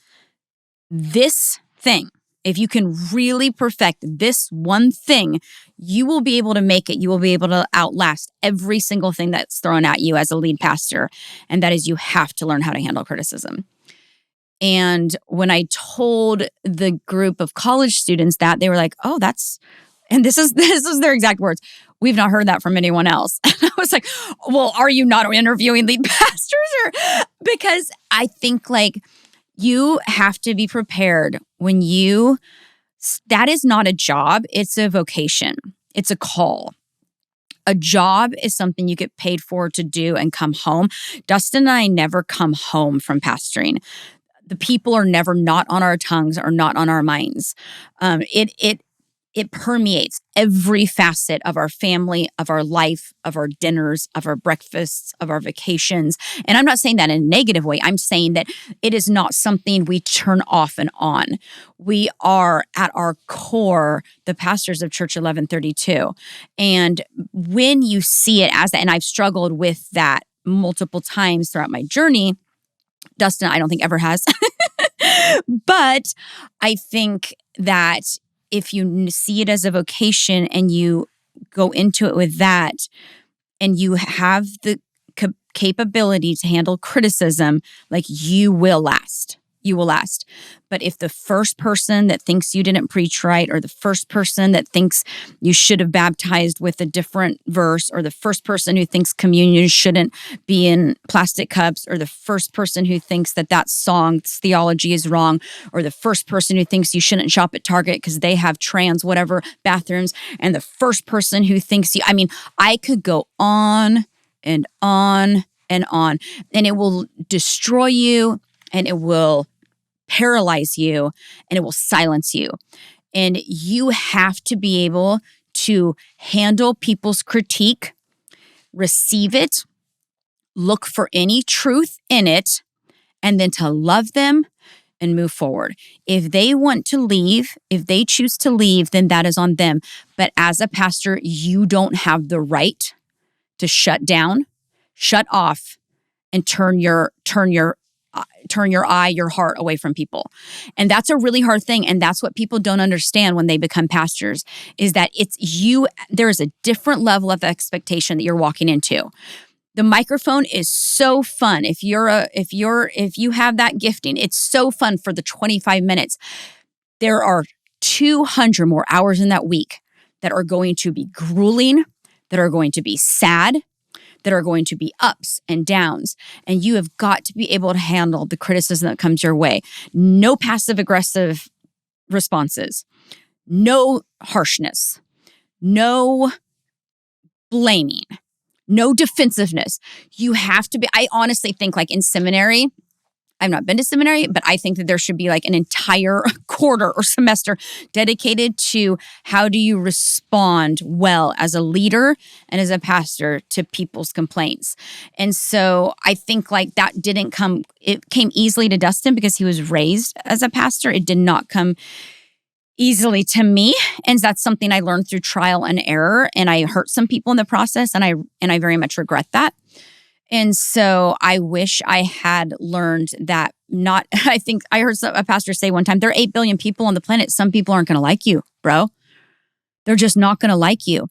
this thing, if you can really perfect this one thing, you will be able to make it. You will be able to outlast every single thing that's thrown at you as a lead pastor. And that is, you have to learn how to handle criticism. And when I told the group of college students that, they were like, oh, and this is their exact words. We've not heard that from anyone else. And I was like, well, are you not interviewing lead pastors? Because I think like, you have to be prepared when that is not a job, it's a vocation. It's a call. A job is something you get paid for to do and come home. Dustin and I never come home from pastoring. The people are never not on our tongues or not on our minds. It permeates every facet of our family, of our life, of our dinners, of our breakfasts, of our vacations. And I'm not saying that in a negative way. I'm saying that it is not something we turn off and on. We are at our core the pastors of Church 1132. And when you see it as that, and I've struggled with that multiple times throughout my journey, Dustin, I don't think ever has. But I think that if you see it as a vocation and you go into it with that and you have the capability to handle criticism, like you will last. You will last. But if the first person that thinks you didn't preach right, or the first person that thinks you should have baptized with a different verse, or the first person who thinks communion shouldn't be in plastic cups, or the first person who thinks that song's theology is wrong, or the first person who thinks you shouldn't shop at Target because they have trans whatever bathrooms, and the first person who thinks I could go on and on and on, and it will destroy you, and it will paralyze you, and it will silence you. And you have to be able to handle people's critique, receive it, look for any truth in it, and then to love them and move forward. If they want to leave, if they choose to leave, then that is on them. But as a pastor, you don't have the right to shut down, shut off, and turn your heart away from people. And that's a really hard thing. And that's what people don't understand when they become pastors, is that there is a different level of expectation that you're walking into. The microphone is so fun. If you have that gifting, it's so fun for the 25 minutes. There are 200 more hours in that week that are going to be grueling, that are going to be sad, that are going to be ups and downs. And you have got to be able to handle the criticism that comes your way. No passive-aggressive responses, no harshness, no blaming, no defensiveness. You have to be, I honestly think like in seminary, I've not been to seminary, but I think that there should be like an entire quarter or semester dedicated to how do you respond well as a leader and as a pastor to people's complaints. And so I think like that it came easily to Dustin because he was raised as a pastor. It did not come easily to me. And that's something I learned through trial and error. And I hurt some people in the process. And I very much regret that. And so I wish I had learned that I think I heard a pastor say one time, there are 8 billion people on the planet. Some people aren't going to like you, bro. They're just not going to like you.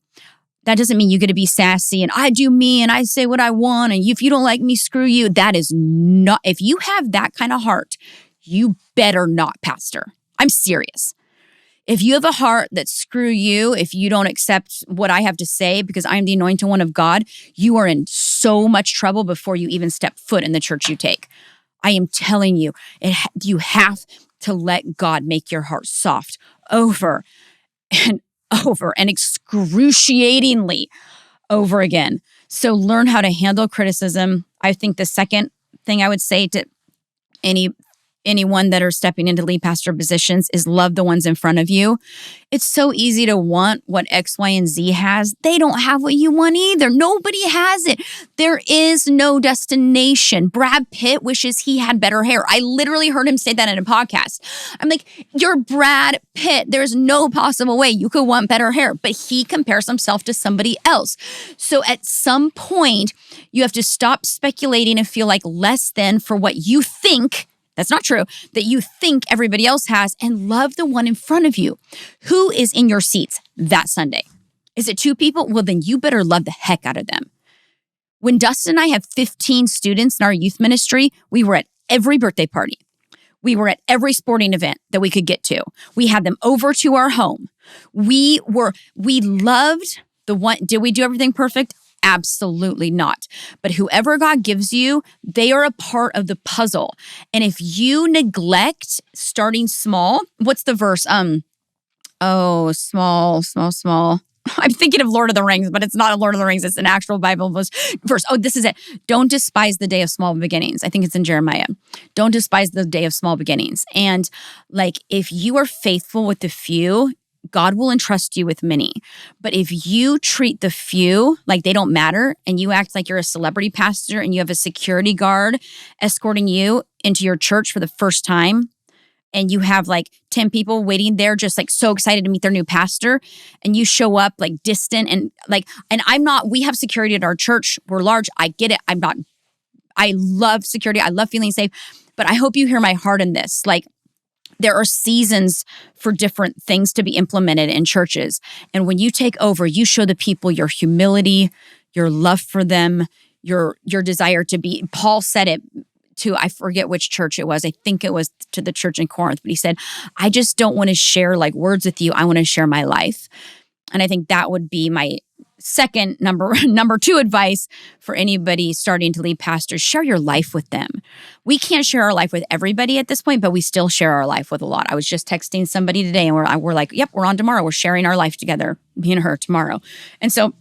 That doesn't mean you get to be sassy and I do me and I say what I want. And if you don't like me, screw you. That is not, if you have that kind of heart, you better not pastor. I'm serious. If you have a heart that screw you, if you don't accept what I have to say because I'm the anointed one of God, you are in so much trouble before you even step foot in the church you take. I am telling you, you have to let God make your heart soft over and over and excruciatingly over again. So learn how to handle criticism. I think the second thing I would say to anyone that are stepping into lead pastor positions is love the ones in front of you. It's so easy to want what X, Y, and Z has. They don't have what you want either. Nobody has it. There is no destination. Brad Pitt wishes he had better hair. I literally heard him say that in a podcast. I'm like, you're Brad Pitt. There's no possible way you could want better hair, but he compares himself to somebody else. So at some point, you have to stop speculating and feel like less than for what you think. That's not true, that you think everybody else has, and love the one in front of you. Who is in your seats that Sunday? Is it 2 people? Well, then you better love the heck out of them. When Dustin and I had 15 students in our youth ministry, we were at every birthday party. We were at every sporting event that we could get to. We had them over to our home. We loved the one. Did we do everything perfect? Absolutely not. But whoever God gives you, they are a part of the puzzle. And if you neglect starting small, what's the verse? Small. I'm thinking of Lord of the Rings, but it's not a Lord of the Rings. It's an actual Bible verse. Oh, this is it. Don't despise the day of small beginnings. I think it's in Jeremiah. Don't despise the day of small beginnings. And like, if you are faithful with the few, God will entrust you with many. But if you treat the few like they don't matter and you act like you're a celebrity pastor and you have a security guard escorting you into your church for the first time and you have like 10 people waiting there just like so excited to meet their new pastor and you show up like distant and we have security at our church. We're large. I get it. I love security. I love feeling safe. But I hope you hear my heart in this. Like, there are seasons for different things to be implemented in churches. And when you take over, you show the people your humility, your love for them, your desire to be. Paul said it to, I forget which church it was. I think it was to the church in Corinth. But he said, I just don't want to share like words with you. I want to share my life. And I think that would be my second number 2 advice for anybody starting to lead pastors. Share your life with them. We can't share our life with everybody at this point, but we still share our life with a lot. I was just texting somebody today and we're like, yep, we're on tomorrow. We're sharing our life together, me and her tomorrow. And so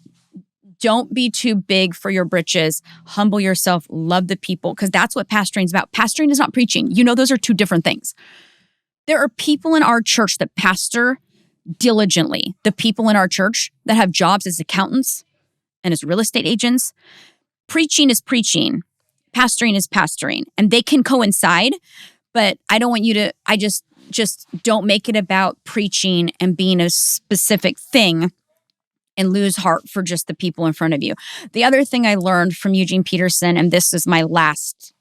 don't be too big for your britches. Humble yourself. Love the people, because that's what pastoring is about. Pastoring is not preaching. You know, those are 2 different things. There are people in our church that pastor diligently. The people in our church that have jobs as accountants and as real estate agents. Preaching is preaching. Pastoring is pastoring. And they can coincide, but I don't want you to, I just don't make it about preaching and being a specific thing and lose heart for just the people in front of you. The other thing I learned from Eugene Peterson, and this is my last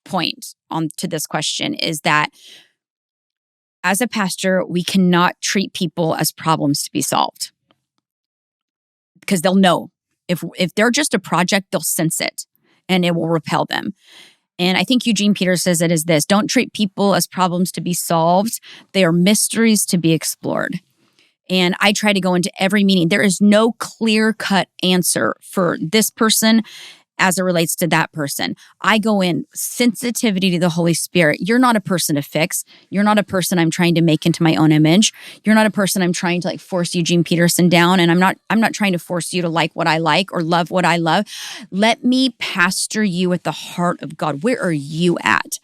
point on to this question, is that as a pastor, we cannot treat people as problems to be solved, because they'll know. If they're just a project, they'll sense it and it will repel them. And I think Eugene Peterson says it as this: don't treat people as problems to be solved. They are mysteries to be explored. And I try to go into every meeting. There is no clear-cut answer for this person as it relates to that person. I go in sensitivity to the Holy Spirit. You're not a person to fix. You're not a person I'm trying to make into my own image. You're not a person I'm trying to like force Eugene Peterson down. And I'm not trying to force you to like what I like or love what I love. Let me pastor you with the heart of God. Where are you at?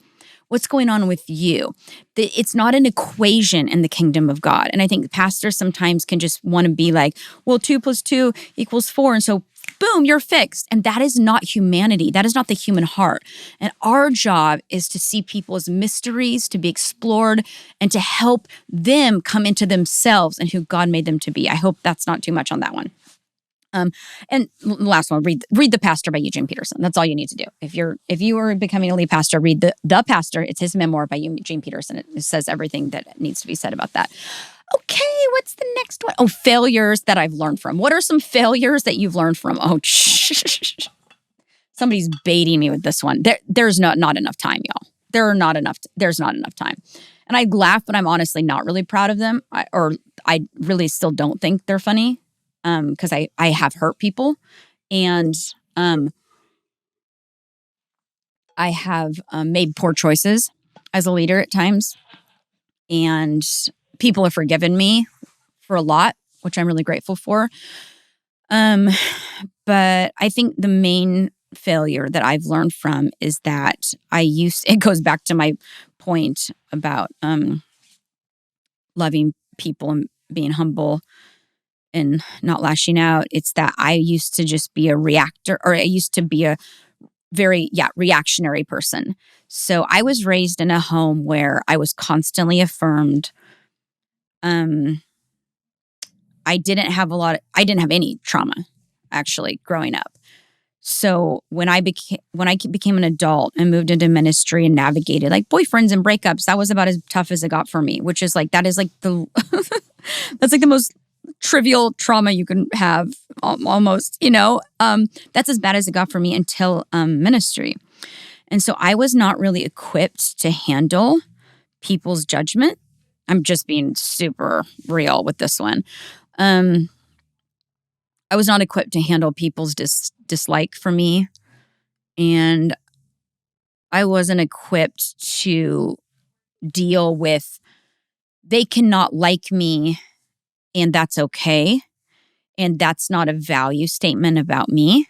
What's going on with you? It's not an equation in the kingdom of God. And I think pastors sometimes can just want to be like, well, 2 + 2 = 4. And so boom, you're fixed. And that is not humanity. That is not the human heart. And our job is to see people as mysteries to be explored and to help them come into themselves and who God made them to be. I hope that's not too much on that one. And last one, read The Pastor by Eugene Peterson. That's all you need to do. If you are becoming a lead pastor, read the Pastor. It's his memoir by Eugene Peterson. It says everything that needs to be said about that. Okay, what's the next one? Oh, failures that I've learned from. What are some failures that you've learned from? Oh, somebody's baiting me with this one. There's not enough time, y'all. There's not enough time. And I laugh, but I'm honestly not really proud of them. I really still don't think they're funny. Because I have hurt people, and I have made poor choices as a leader at times, and people have forgiven me for a lot, which I'm really grateful for. But I think the main failure that I've learned from is that it goes back to my point about loving people and being humble and not lashing out. It's that I used to just be a reactor, or I used to be a very, reactionary person. So I was raised in a home where I was constantly affirmed. I didn't have any trauma, actually, growing up. So when I became an adult and moved into ministry and navigated like boyfriends and breakups, that was about as tough as it got for me, which is like, that's like the most trivial trauma you can have, almost, that's as bad as it got for me until ministry. And so I was not really equipped to handle people's judgment. I'm just being super real with this one. I was not equipped to handle people's dislike for me. And I wasn't equipped to deal with, they cannot like me, and that's okay. And that's not a value statement about me.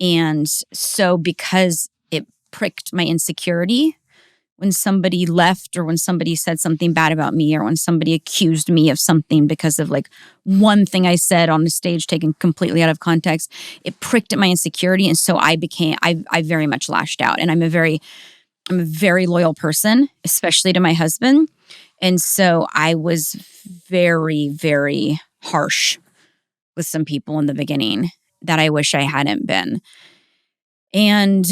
And so because it pricked my insecurity when somebody left, or when somebody said something bad about me, or when somebody accused me of something because of like one thing I said on the stage taken completely out of context, it pricked at my insecurity. And so I very much lashed out. And I'm a very loyal person, especially to my husband. And so I was very, very harsh with some people in the beginning that I wish I hadn't been. And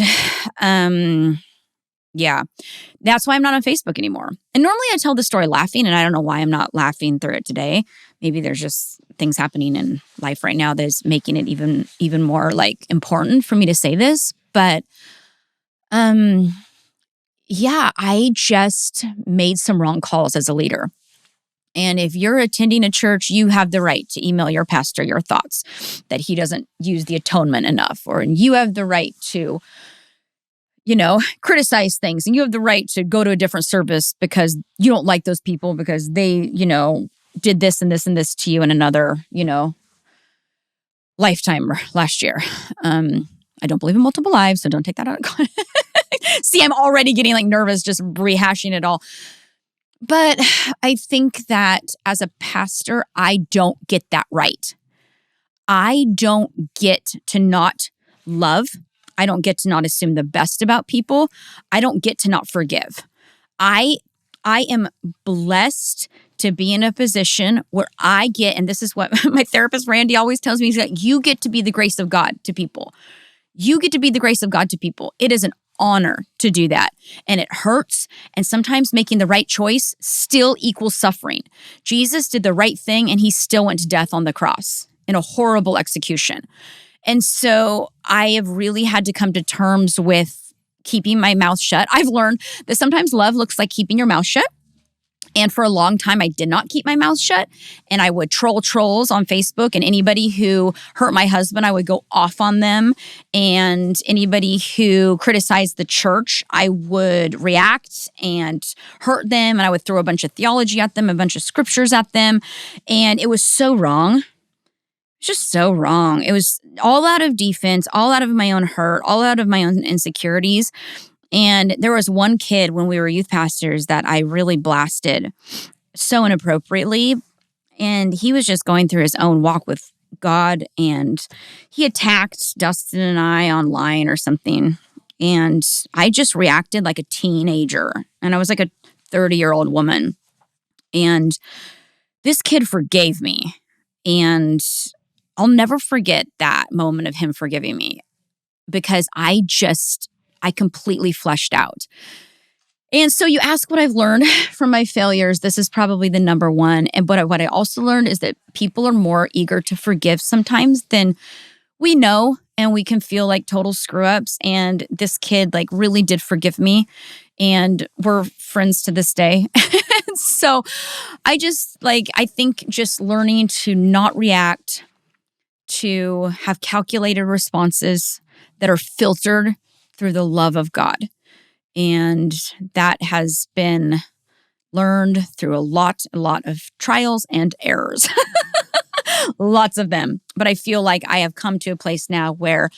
that's why I'm not on Facebook anymore. And normally I tell the story laughing, and I don't know why I'm not laughing through it today. Maybe there's just things happening in life right now that's making it even more like important for me to say this. But I just made some wrong calls as a leader. And if you're attending a church, you have the right to email your pastor your thoughts that he doesn't use the atonement enough, or you have the right to, criticize things, and you have the right to go to a different service because you don't like those people because they, did this and this and this to you in another, lifetime last year. I don't believe in multiple lives, so don't take that out of context. See, I'm already getting like nervous just rehashing it all. But I think that as a pastor, I don't get that right. I don't get to not love. I don't get to not assume the best about people. I don't get to not forgive. I am blessed to be in a position where I get, and this is what my therapist Randy always tells me, he's like, you get to be the grace of God to people. You get to be the grace of God to people. It is an honor to do that. And it hurts. And sometimes making the right choice still equals suffering. Jesus did the right thing, and he still went to death on the cross in a horrible execution. And so I have really had to come to terms with keeping my mouth shut. I've learned that sometimes love looks like keeping your mouth shut. And for a long time, I did not keep my mouth shut. And I would troll trolls on Facebook. And anybody who hurt my husband, I would go off on them. And anybody who criticized the church, I would react and hurt them. And I would throw a bunch of theology at them, a bunch of scriptures at them. And it was so wrong. Just so wrong. It was all out of defense, all out of my own hurt, all out of my own insecurities. And there was one kid when we were youth pastors that I really blasted so inappropriately. And he was just going through his own walk with God. And he attacked Dustin and I online or something. And I just reacted like a teenager. And I was like a 30-year-old woman. And this kid forgave me. And I'll never forget that moment of him forgiving me, because I completely fleshed out. And so you ask what I've learned from my failures. This is probably the number one. And what I also learned is that people are more eager to forgive sometimes than we know, and we can feel like total screw ups. And this kid like really did forgive me, and we're friends to this day. So I think just learning to not react, to have calculated responses that are filtered through the love of God. And that has been learned through a lot of trials and errors. Lots of them. But I feel like I have come to a place now where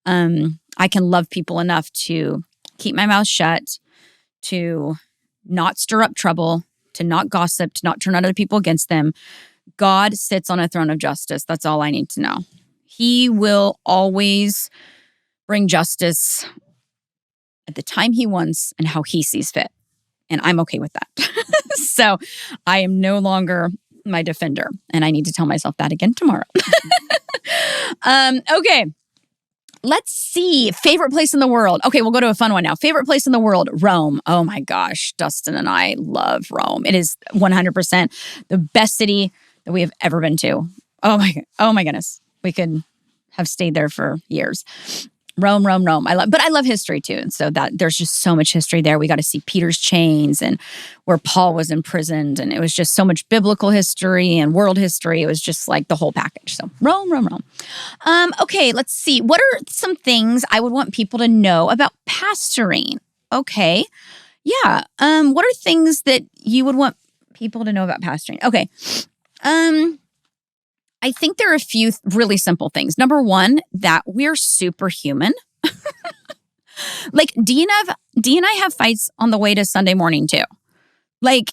I can love people enough to keep my mouth shut, to not stir up trouble, to not gossip, to not turn other people against them. God sits on a throne of justice. That's all I need to know. He will always bring justice at the time he wants and how he sees fit. And I'm okay with that. So I am no longer my defender. And I need to tell myself that again tomorrow. Okay. Let's see. Favorite place in the world. Okay, we'll go to a fun one now. Favorite place in the world, Rome. Oh my gosh. Dustin and I love Rome. It is 100% the best city that we have ever been to. Oh my goodness. We could have stayed there for years. Rome. But I love history too. And so that there's just so much history there. We got to see Peter's chains and where Paul was imprisoned. And it was just so much biblical history and world history. It was just like the whole package. So Rome. Okay, let's see. What are some things I would want people to know about pastoring? Okay. Yeah. What are things that you would want people to know about pastoring? Okay. I think there are a few really simple things. Number one, that we're superhuman. Like Dee and I have fights on the way to Sunday morning too. Like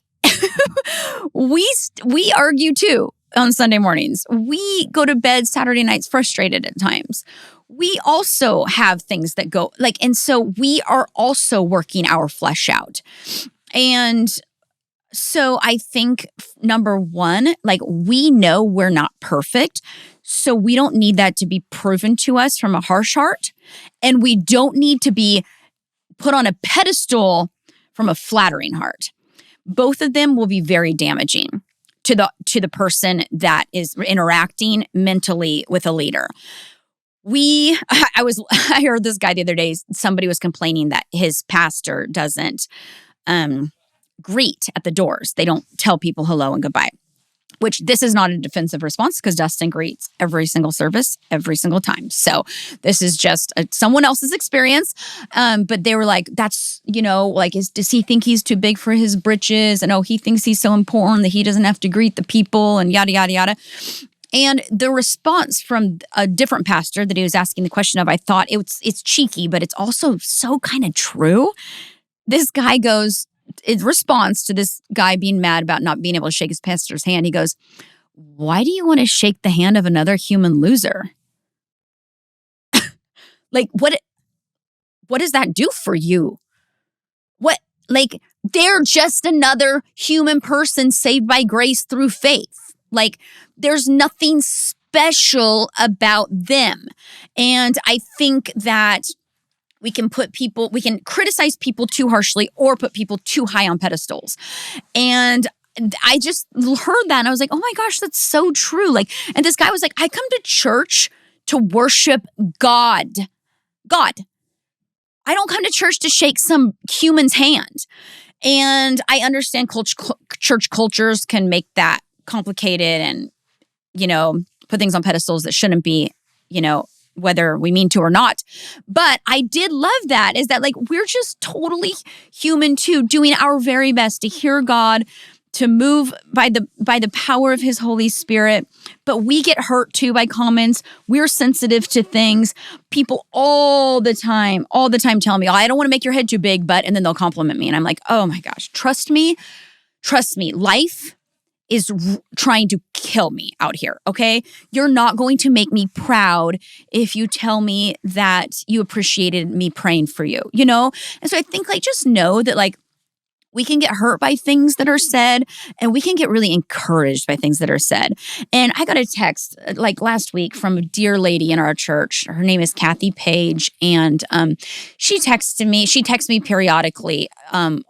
we argue too on Sunday mornings. We go to bed Saturday nights frustrated at times. We also have things that go and so we are also working our flesh out. And so I think number one, we know we're not perfect. So we don't need that to be proven to us from a harsh heart. And we don't need to be put on a pedestal from a flattering heart. Both of them will be very damaging to the person that is interacting mentally with a leader. I heard this guy the other day, somebody was complaining that his pastor doesn't greet at the doors. They don't tell people hello and goodbye, which this is not a defensive response because Dustin greets every single service, every single time. So this is just someone else's experience. But they were like, that's, does he think he's too big for his britches? And he thinks he's so important that he doesn't have to greet the people and yada, yada, yada. And the response from a different pastor that he was asking the question of, I thought it's cheeky, but it's also so kind of true. This guy goes, in response to this guy being mad about not being able to shake his pastor's hand, he goes, "Why do you want to shake the hand of another human loser?" What does that do for you? They're just another human person saved by grace through faith. There's nothing special about them. And I think that we can criticize people too harshly or put people too high on pedestals. And I just heard that and I was like, oh my gosh, that's so true. And this guy was like, I come to church to worship God. I don't come to church to shake some human's hand. And I understand church cultures can make that complicated and, put things on pedestals that shouldn't be, whether we mean to or not. But I did love that, is that we're just totally human too, doing our very best to hear God, to move by the power of his Holy Spirit. But we get hurt too by comments. We're sensitive to things. People all the time tell me, oh, I don't want to make your head too big, but, and then they'll compliment me. And I'm like, oh my gosh, trust me. Life is trying to kill me out here, okay? You're not going to make me proud if you tell me that you appreciated me praying for you, you know? And so I think like, just know that like, we can get hurt by things that are said, and we can get really encouraged by things that are said. And I got a text like last week from a dear lady in our church. Her name is Kathy Page, and she texts me periodically,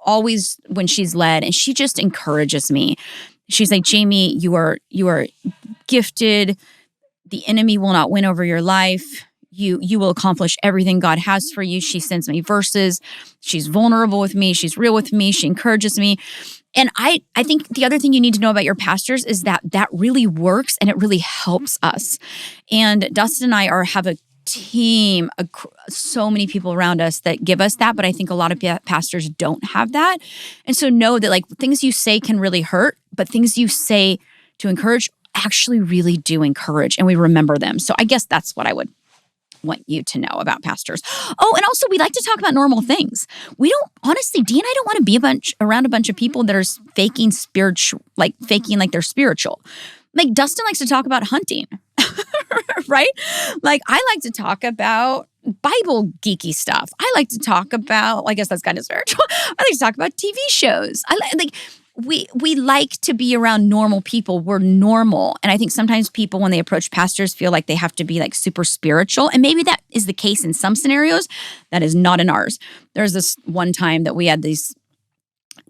always when she's led, and she just encourages me. She's like, Jamie, you are gifted. The enemy will not win over your life. You will accomplish everything God has for you. She sends me verses. She's vulnerable with me. She's real with me. She encourages me. And I think the other thing you need to know about your pastors is that really works and it really helps us. And Dustin and I have a team, so many people around us that give us that, but I think a lot of pastors don't have that. And so know that like things you say can really hurt, but things you say to encourage actually really do encourage, and we remember them. So I guess that's what I would want you to know about pastors. Oh, and also we like to talk about normal things. We don't, honestly, Dee and I don't want to be around a bunch of people that are faking like they're spiritual. Like Dustin likes to talk about hunting, right? Like I like to talk about Bible geeky stuff. I like to talk about, well, I guess that's kind of spiritual. I like to talk about TV shows. We like to be around normal people. We're normal. And I think sometimes people, when they approach pastors, feel like they have to be like super spiritual. And maybe that is the case in some scenarios. That is not in ours. There's this one time that we had these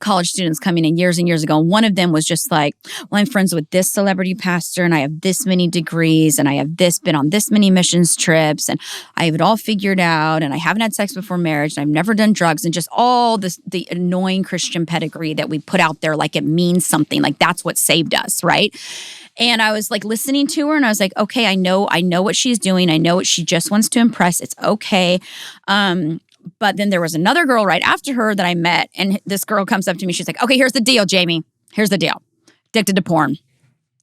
college students coming in years and years ago. And one of them was just like, well, I'm friends with this celebrity pastor and I have this many degrees and I have been on this many missions trips and I have it all figured out and I haven't had sex before marriage and I've never done drugs and just all the annoying Christian pedigree that we put out there like it means something, like that's what saved us, right? And I was like listening to her and I was like, okay, I know what she's doing. I know what she just wants to impress. It's okay. But then there was another girl right after her that I met. And this girl comes up to me. She's like, okay, here's the deal, Jamie. Here's the deal. Addicted to porn.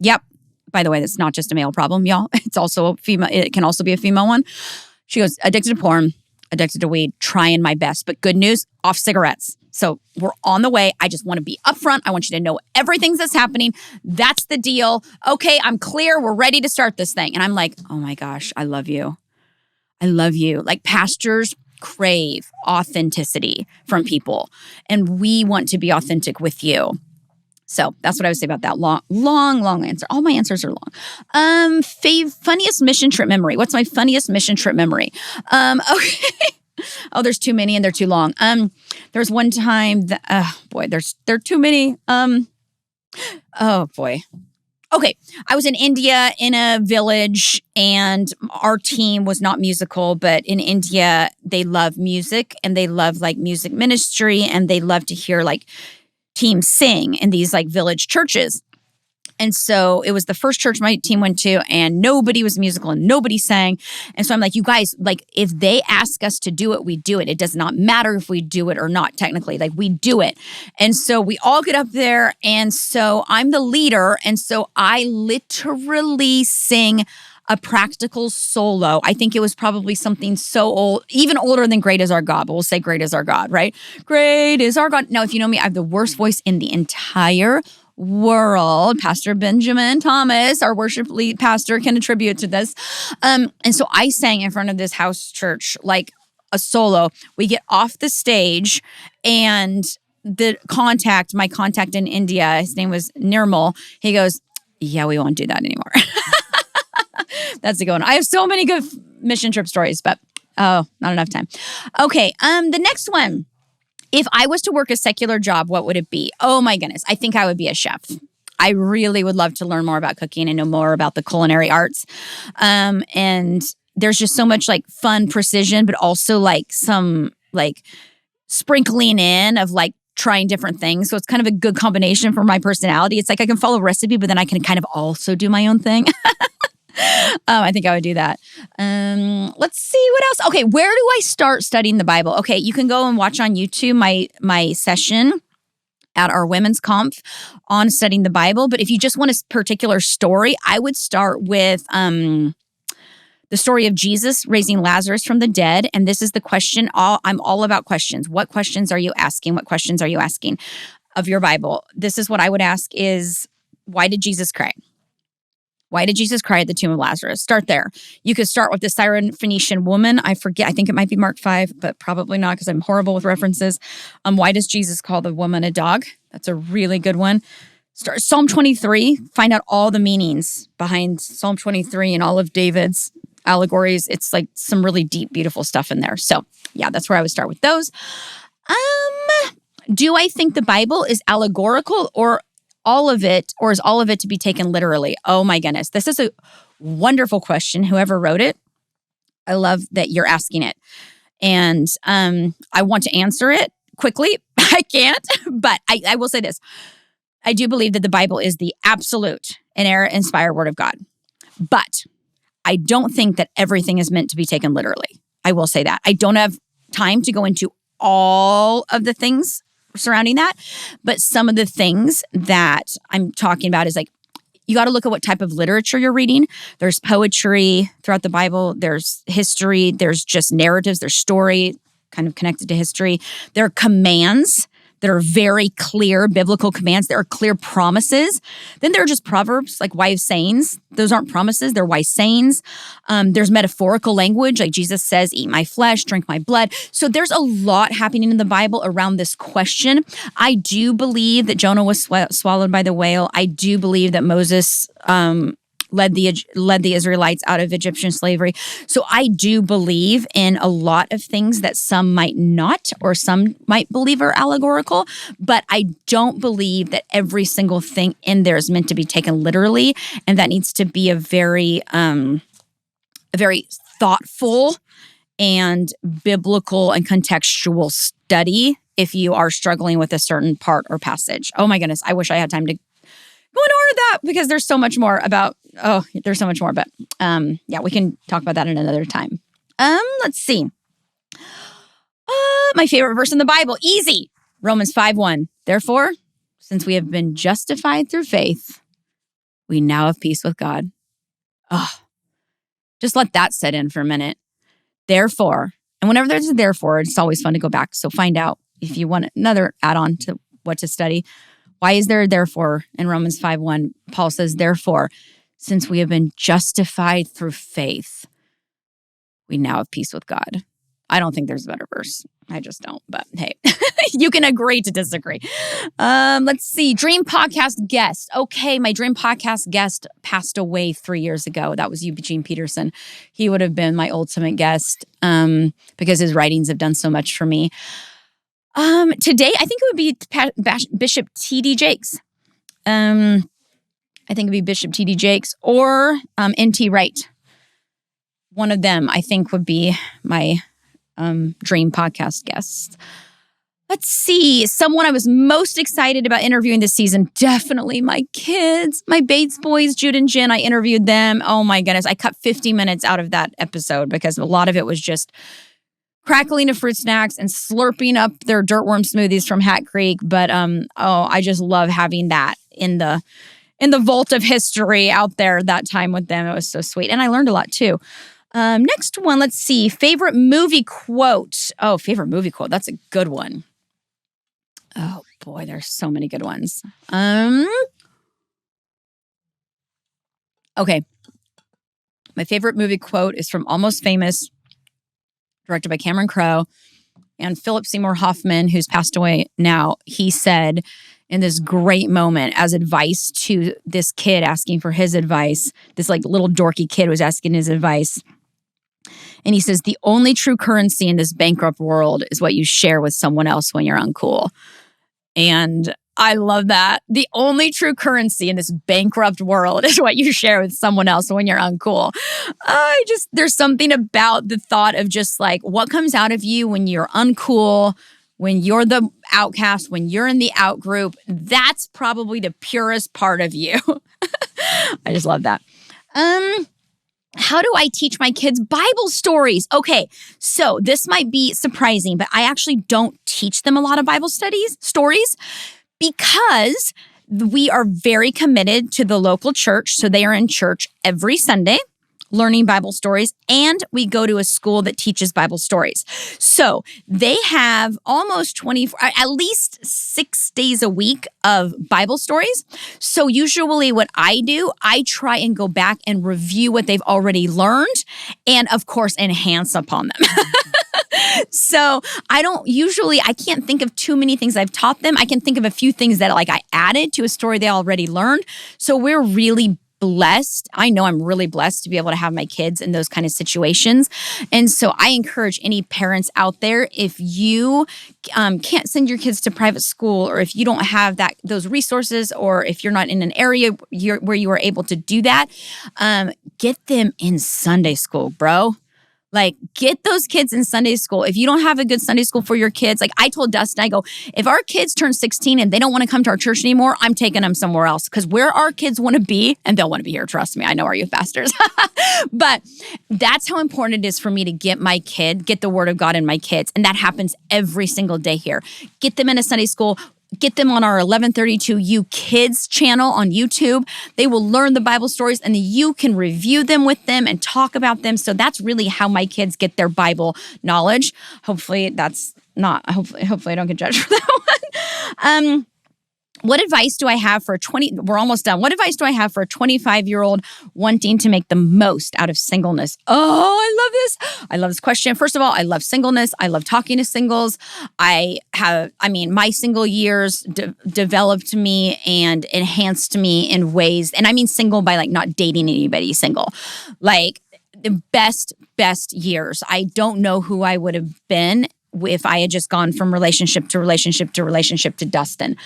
Yep. By the way, that's not just a male problem, y'all. It's also a female. It can also be a female one. She goes, addicted to porn, addicted to weed, trying my best. But good news, off cigarettes. So we're on the way. I just want to be upfront. I want you to know everything that's happening. That's the deal. Okay, I'm clear. We're ready to start this thing. And I'm like, oh my gosh, I love you. I love you. Like pastors crave authenticity from people. And we want to be authentic with you. So that's what I would say about that. Long answer. All my answers are long. Funniest mission trip memory. What's my funniest mission trip memory? Okay. Oh, there's too many and they're too long. There's one time that, there are too many. Oh boy. Okay, I was in India in a village and our team was not musical, but in India, they love music and they love like music ministry and they love to hear like teams sing in these like village churches. And so it was the first church my team went to and nobody was musical and nobody sang. And so I'm like, you guys, like if they ask us to do it, we do it. It does not matter if we do it or not, technically, like we do it. And so we all get up there. And so I'm the leader. And so I literally sing a practical solo. I think it was probably something so old, even older than Great Is Our God, but we'll say Great Is Our God, right? Great is our God. Now, if you know me, I have the worst voice in the entire world. Pastor Benjamin Thomas, our worship lead pastor, can attribute to this. And so I sang in front of this house church, like a solo. We get off the stage and my contact in India, his name was Nirmal, he goes, yeah, we won't do that anymore. That's a good one. I have so many good mission trip stories, but not enough time. Okay, the next one. If I was to work a secular job, what would it be? Oh my goodness. I think I would be a chef. I really would love to learn more about cooking and know more about the culinary arts. And there's just so much like fun precision, but also like some like sprinkling in of like trying different things. So it's kind of a good combination for my personality. It's like I can follow a recipe, but then I can kind of also do my own thing. I think I would do that. Let's see what else. Okay, where do I start studying the Bible? Okay, you can go and watch on YouTube my session at our women's conf on studying the Bible. But if you just want a particular story, I would start with the story of Jesus raising Lazarus from the dead. And this is the question. I'm all about questions. What questions are you asking? What questions are you asking of your Bible? This is what I would ask is, why did Jesus cry? Why did Jesus cry at the tomb of Lazarus? Start there. You could start with the Syrophoenician woman. I forget. I think it might be Mark 5, but probably not because I'm horrible with references. Why does Jesus call the woman a dog? That's a really good one. Start Psalm 23. Find out all the meanings behind Psalm 23 and all of David's allegories. It's like some really deep, beautiful stuff in there. So yeah, that's where I would start with those. Do I think the Bible is allegorical or all of it, or is all of it to be taken literally? Oh my goodness. This is a wonderful question. Whoever wrote it, I love that you're asking it. And I want to answer it quickly. I can't, but I will say this. I do believe that the Bible is the absolute inerrant-inspired word of God. But I don't think that everything is meant to be taken literally. I will say that. I don't have time to go into all of the things surrounding that. But some of the things that I'm talking about is like, you got to look at what type of literature you're reading. There's poetry throughout the Bible. There's history. There's just narratives. There's story kind of connected to history. There are commands that are very clear biblical commands. There are clear promises. Then there are just proverbs, like wise sayings. Those aren't promises. They're wise sayings. There's metaphorical language, like Jesus says, eat my flesh, drink my blood. So there's a lot happening in the Bible around this question. I do believe that Jonah was swallowed by the whale. I do believe that Moses led the Israelites out of Egyptian slavery. So I do believe in a lot of things that some might not, or some might believe are allegorical, but I don't believe that every single thing in there is meant to be taken literally, and that needs to be a very thoughtful and biblical and contextual study if you are struggling with a certain part or passage. Oh my goodness, I wish I had time to go into order that, because there's so much more about, but yeah, we can talk about that at another time. Let's see. My favorite verse in the Bible, easy. Romans 5:1. Therefore, since we have been justified through faith, we now have peace with God. Just let that set in for a minute. Therefore, and whenever there's a therefore, it's always fun to go back. So find out if you want another add-on to what to study. Why is there a therefore in Romans 5:1? Paul says, therefore, since we have been justified through faith, we now have peace with God. I don't think there's a better verse. I just don't. But hey, you can agree to disagree. Let's see. Dream podcast guest. Okay, my dream podcast guest passed away 3 years ago. That was Eugene Peterson. He would have been my ultimate guest because his writings have done so much for me. Today, I think it would be Bishop T.D. Jakes. I think it'd be Bishop T.D. Jakes or N.T. Wright. One of them, I think, would be my dream podcast guest. Let's see. Someone I was most excited about interviewing this season, definitely my kids, my Bates boys, Jude and Jen. I interviewed them. Oh my goodness. I cut 50 minutes out of that episode because a lot of it was just crackling of fruit snacks and slurping up their dirtworm smoothies from Hat Creek. But I just love having that in the vault of history out there that time with them. It was so sweet. And I learned a lot too. Next one, let's see. Favorite movie quote. Oh, favorite movie quote. That's a good one. Oh boy, there's so many good ones. Okay. My favorite movie quote is from Almost Famous, directed by Cameron Crowe, and Philip Seymour Hoffman, who's passed away now. He said in this great moment as advice to this kid asking for his advice, this like little dorky kid was asking his advice. And he says, the only true currency in this bankrupt world is what you share with someone else when you're uncool. And I love that. The only true currency in this bankrupt world is what you share with someone else when you're uncool. There's something about the thought of just like what comes out of you when you're uncool, when you're the outcast, when you're in the out group. That's probably the purest part of you. I just love that. How do I teach my kids Bible stories? Okay, so this might be surprising, but I actually don't teach them a lot of Bible stories Because we are very committed to the local church. So they are in church every Sunday, learning Bible stories, and we go to a school that teaches Bible stories. So they have almost at least 6 days a week of Bible stories. So usually what I do, I try and go back and review what they've already learned and of course enhance upon them. So I can't think of too many things I've taught them. I can think of a few things that I added to a story they already learned. So we're really blessed. I know I'm really blessed to be able to have my kids in those kind of situations. And so I encourage any parents out there, if you can't send your kids to private school, or if you don't have those resources, or if you're not in an area where you are able to do that, get them in Sunday school, bro. Get those kids in Sunday school. If you don't have a good Sunday school for your kids, I told Dustin, I go, if our kids turn 16 and they don't want to come to our church anymore, I'm taking them somewhere else, because where our kids want to be, and they'll want to be here, trust me, I know our youth pastors. But that's how important it is for me to get the word of God in my kids. And that happens every single day here. Get them in a Sunday school. Get them on our 1132U Kids channel on YouTube. They will learn the Bible stories, and you can review them with them and talk about them. So that's really how my kids get their Bible knowledge. Hopefully I don't get judged for that one. What advice do I have for we're almost done. What advice do I have for a 25-year-old wanting to make the most out of singleness? Oh, I love this question. First of all, I love singleness. I love talking to singles. My single years developed me and enhanced me in ways, and I mean single by not dating anybody, single. The best years. I don't know who I would have been if I had just gone from relationship to relationship to relationship to Dustin.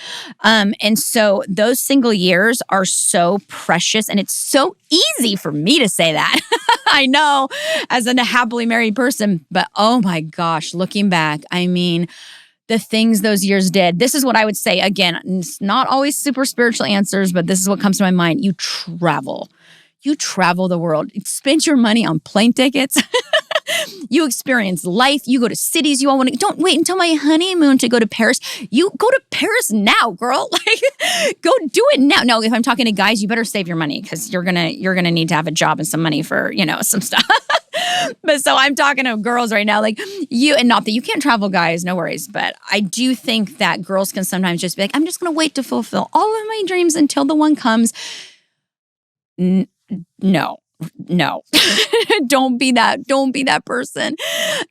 And so those single years are so precious, and it's so easy for me to say that. I know, as a happily married person, but oh my gosh, looking back, the things those years did. This is what I would say. Again, it's not always super spiritual answers, but this is what comes to my mind. You travel the world. Spend your money on plane tickets. You experience life. You go to cities you all want to. Don't wait until my honeymoon to go to Paris. You go to Paris now, girl. Go do it now. No, if I'm talking to guys, you better save your money, because you're gonna need to have a job and some money for some stuff. But so I'm talking to girls right now, and not that you can't travel, guys, no worries. But I do think that girls can sometimes just be I'm just gonna wait to fulfill all of my dreams until the one comes. No. Don't be that person.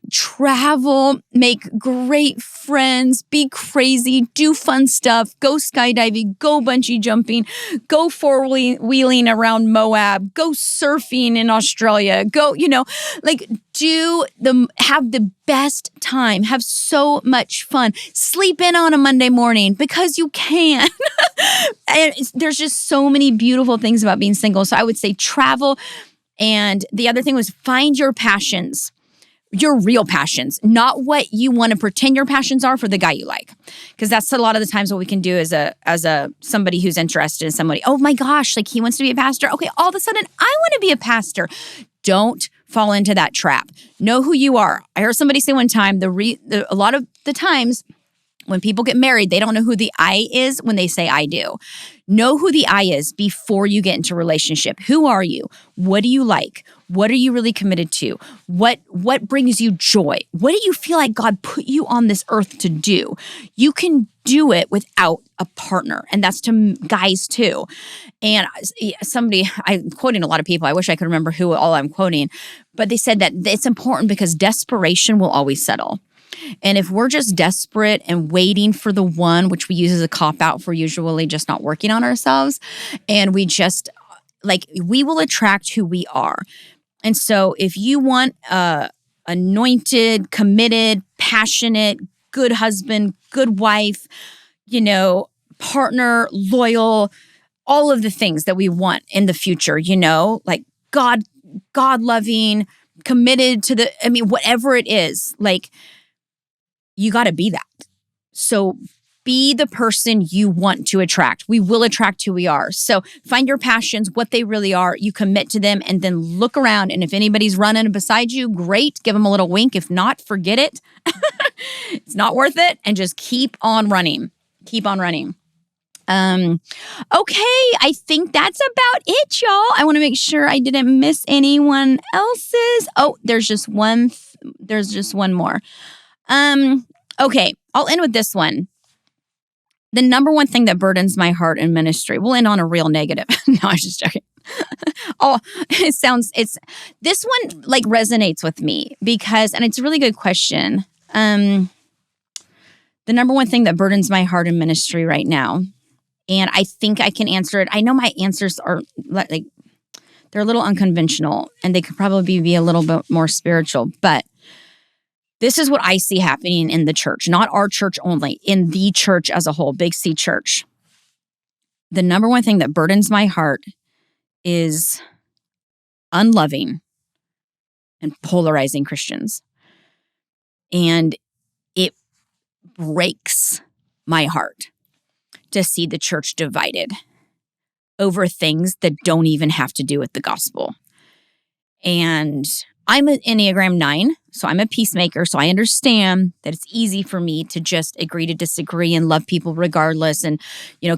Travel, make great friends, be crazy, do fun stuff, go skydiving, go bungee jumping, go four-wheeling around Moab, go surfing in Australia, have the best time, have so much fun, sleep in on a Monday morning because you can. And there's just so many beautiful things about being single. So I would say travel. And the other thing was find your passions, your real passions, not what you want to pretend your passions are for the guy you like. Because that's a lot of the times what we can do as a somebody who's interested in somebody. Oh my gosh, he wants to be a pastor. Okay, all of a sudden I want to be a pastor. Don't fall into that trap. Know who you are. I heard somebody say one time, a lot of the times when people get married, they don't know who the I is when they say I do. Know who the I is before you get into a relationship. Who are you? What do you like? What are you really committed to? What brings you joy? What do you feel like God put you on this earth to do? You can do it without a partner. And that's to guys too. And I'm quoting a lot of people. I wish I could remember who all I'm quoting. But they said that it's important because desperation will always settle. And if we're just desperate and waiting for the one, which we use as a cop-out for usually just not working on ourselves, and we just, we will attract who we are. And so if you want a anointed, committed, passionate, good husband, good wife, partner, loyal, all of the things that we want in the future, God-loving, committed to whatever it is, you got to be that. So be the person you want to attract. We will attract who we are. So find your passions, what they really are. You commit to them, and then look around. And if anybody's running beside you, great. Give them a little wink. If not, forget it. It's not worth it. And just keep on running. Keep on running. Okay, I think that's about it, y'all. I want to make sure I didn't miss anyone else's. Oh, there's just one more. Okay, I'll end with this one. The number one thing that burdens my heart in ministry. We'll end on a real negative. No, I'm just joking. This one like resonates with me because, and it's a really good question. The number one thing that burdens my heart in ministry right now, and I think I can answer it. I know my answers are like, they're a little unconventional and they could probably be a little bit more spiritual, but this is what I see happening in the church, not our church only, in the church as a whole, Big C Church. The number one thing that burdens my heart is unloving and polarizing Christians. And it breaks my heart to see the church divided over things that don't even have to do with the gospel. And I'm an Enneagram 9, so I'm a peacemaker, so I understand that it's easy for me to just agree to disagree and love people regardless, and,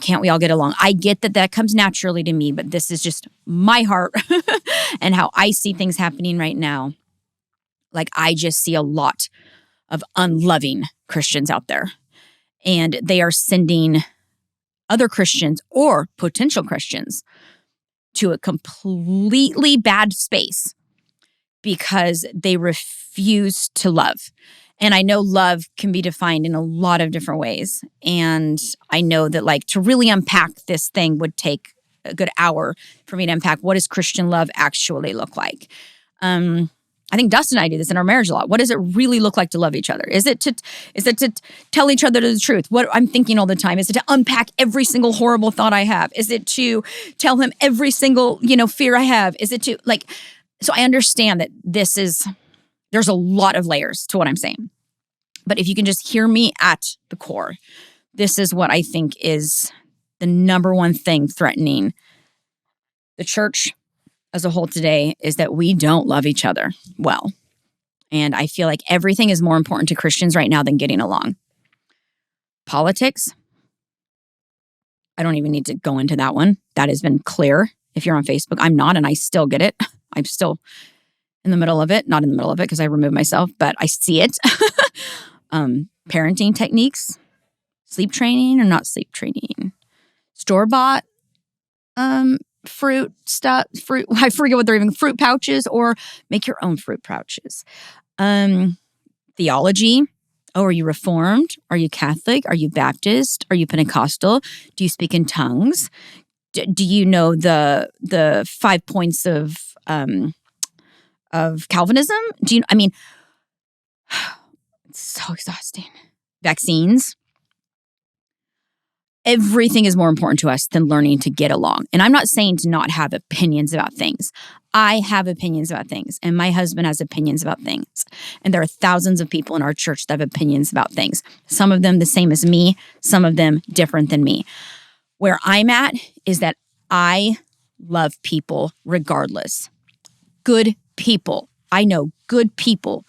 can't we all get along? I get that comes naturally to me, but this is just my heart and how I see things happening right now. Like, I just see a lot of unloving Christians out there, and they are sending other Christians or potential Christians to a completely bad space because they refuse to love. And I know love can be defined in a lot of different ways. And I know that to really unpack this thing would take a good hour for me to unpack what does Christian love actually look like. I think Dustin and I do this in our marriage a lot. What does it really look like to love each other? Is it to tell each other the truth? What I'm thinking all the time? Is it to unpack every single horrible thought I have? Is it to tell him every single, fear I have? Is it to so I understand that there's a lot of layers to what I'm saying. But if you can just hear me at the core, this is what I think is the number one thing threatening the church as a whole today, is that we don't love each other well. And I feel like everything is more important to Christians right now than getting along. Politics, I don't even need to go into that one. That has been clear. If you're on Facebook, I'm not, and I still get it. I'm still in the middle of it. Not in the middle of it because I removed myself, but I see it. Parenting techniques, sleep training or not sleep training, store-bought fruit, I forget what they're even, fruit pouches, or make your own fruit pouches. Theology. Oh, are you Reformed? Are you Catholic? Are you Baptist? Are you Pentecostal? Do you speak in tongues? Do you know the 5 points of Calvinism? It's so exhausting. Vaccines. Everything is more important to us than learning to get along. And I'm not saying to not have opinions about things. I have opinions about things, and my husband has opinions about things. And there are thousands of people in our church that have opinions about things. Some of them the same as me, some of them different than me. Where I'm at is that I love people regardless. Good people. I know good people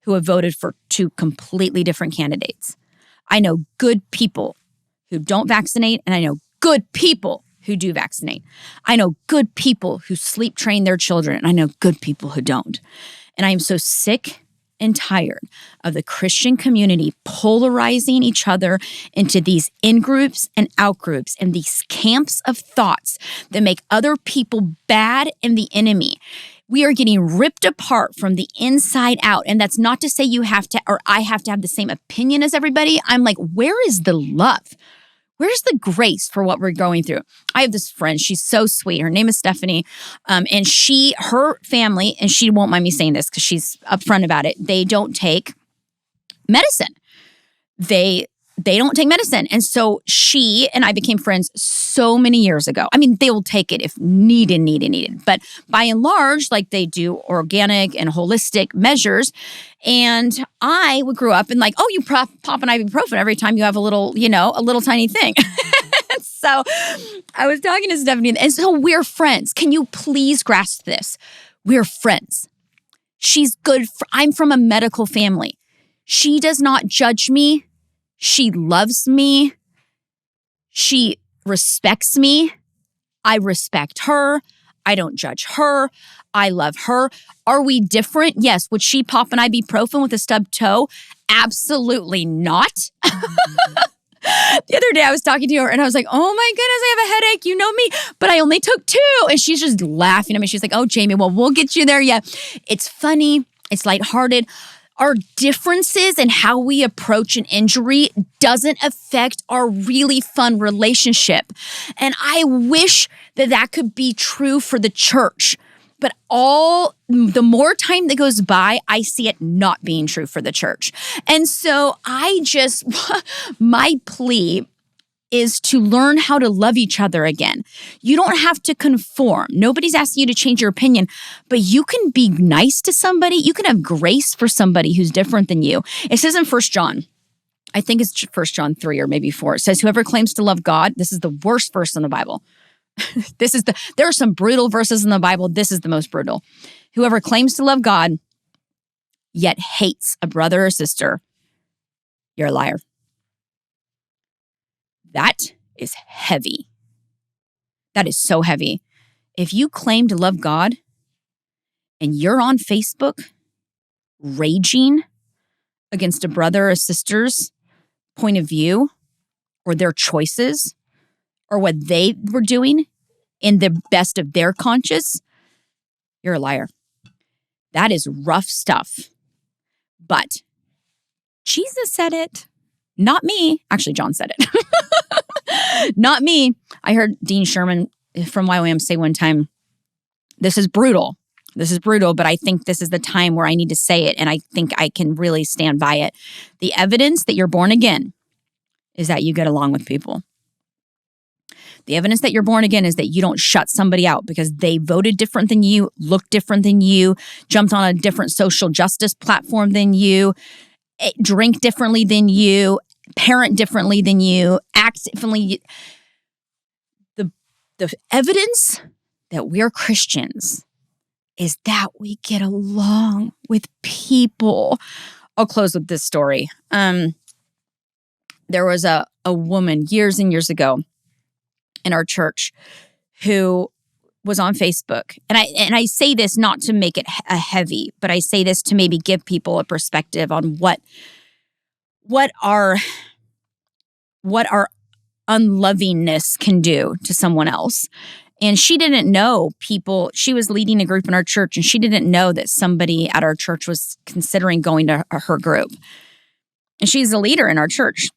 who have voted for two completely different candidates. I know good people who don't vaccinate, and I know good people who do vaccinate. I know good people who sleep train their children, and I know good people who don't. And I am so sick and tired of the Christian community polarizing each other into these in-groups and out-groups and these camps of thoughts that make other people bad and the enemy. We are getting ripped apart from the inside out. And that's not to say you have to, or I have to have the same opinion as everybody. I'm like, where is the love? Where's the grace for what we're going through? I have this friend. She's so sweet. Her name is Stephanie. And her family, and she won't mind me saying this because she's upfront about it, they don't take medicine. They don't take medicine. And so she and I became friends so many years ago. I mean, they will take it if needed. But by and large, they do organic and holistic measures. And I would grow up and you pop an ibuprofen every time you have a little tiny thing. So I was talking to Stephanie, and so we're friends. Can you please grasp this? We're friends. She's good. I'm from a medical family. She does not judge me. She loves me. She respects me. I respect her. I don't judge her. I love her. Are we different? Yes. Would she pop an ibuprofen with a stubbed toe? Absolutely not. The other day I was talking to her and I was like, oh my goodness, I have a headache. You know me, but I only took 2. And she's just laughing at me. She's like, oh, Jamie, well, we'll get you there. Yeah. It's funny. It's lighthearted. Our differences in how we approach an injury doesn't affect our really fun relationship. And I wish that that could be true for the church. But the more time that goes by, I see it not being true for the church. And so my plea is to learn how to love each other again. You don't have to conform. Nobody's asking you to change your opinion, but you can be nice to somebody. You can have grace for somebody who's different than you. It says in 1 John, I think it's 1 John 3 or maybe 4. It says, whoever claims to love God, this is the worst verse in the Bible. There are some brutal verses in the Bible. This is the most brutal. Whoever claims to love God, yet hates a brother or sister, you're a liar. That is heavy. That is so heavy. If you claim to love God and you're on Facebook raging against a brother or sister's point of view or their choices or what they were doing in the best of their conscience, you're a liar. That is rough stuff. But Jesus said it, not me. Actually, John said it. Not me. I heard Dean Sherman from YWAM say one time, this is brutal. This is brutal, but I think this is the time where I need to say it, and I think I can really stand by it. The evidence that you're born again is that you get along with people. The evidence that you're born again is that you don't shut somebody out because they voted different than you, looked different than you, jumped on a different social justice platform than you, drink differently than you, parent differently than you, act differently. The evidence that we're Christians is that we get along with people. I'll close with this story. There was a woman years and years ago in our church who was on Facebook. And I say this not to make it a heavy, but I say this to maybe give people a perspective on what our unlovingness can do to someone else. And she didn't know she was leading a group in our church, and she didn't know that somebody at our church was considering going to her group. And she's a leader in our church.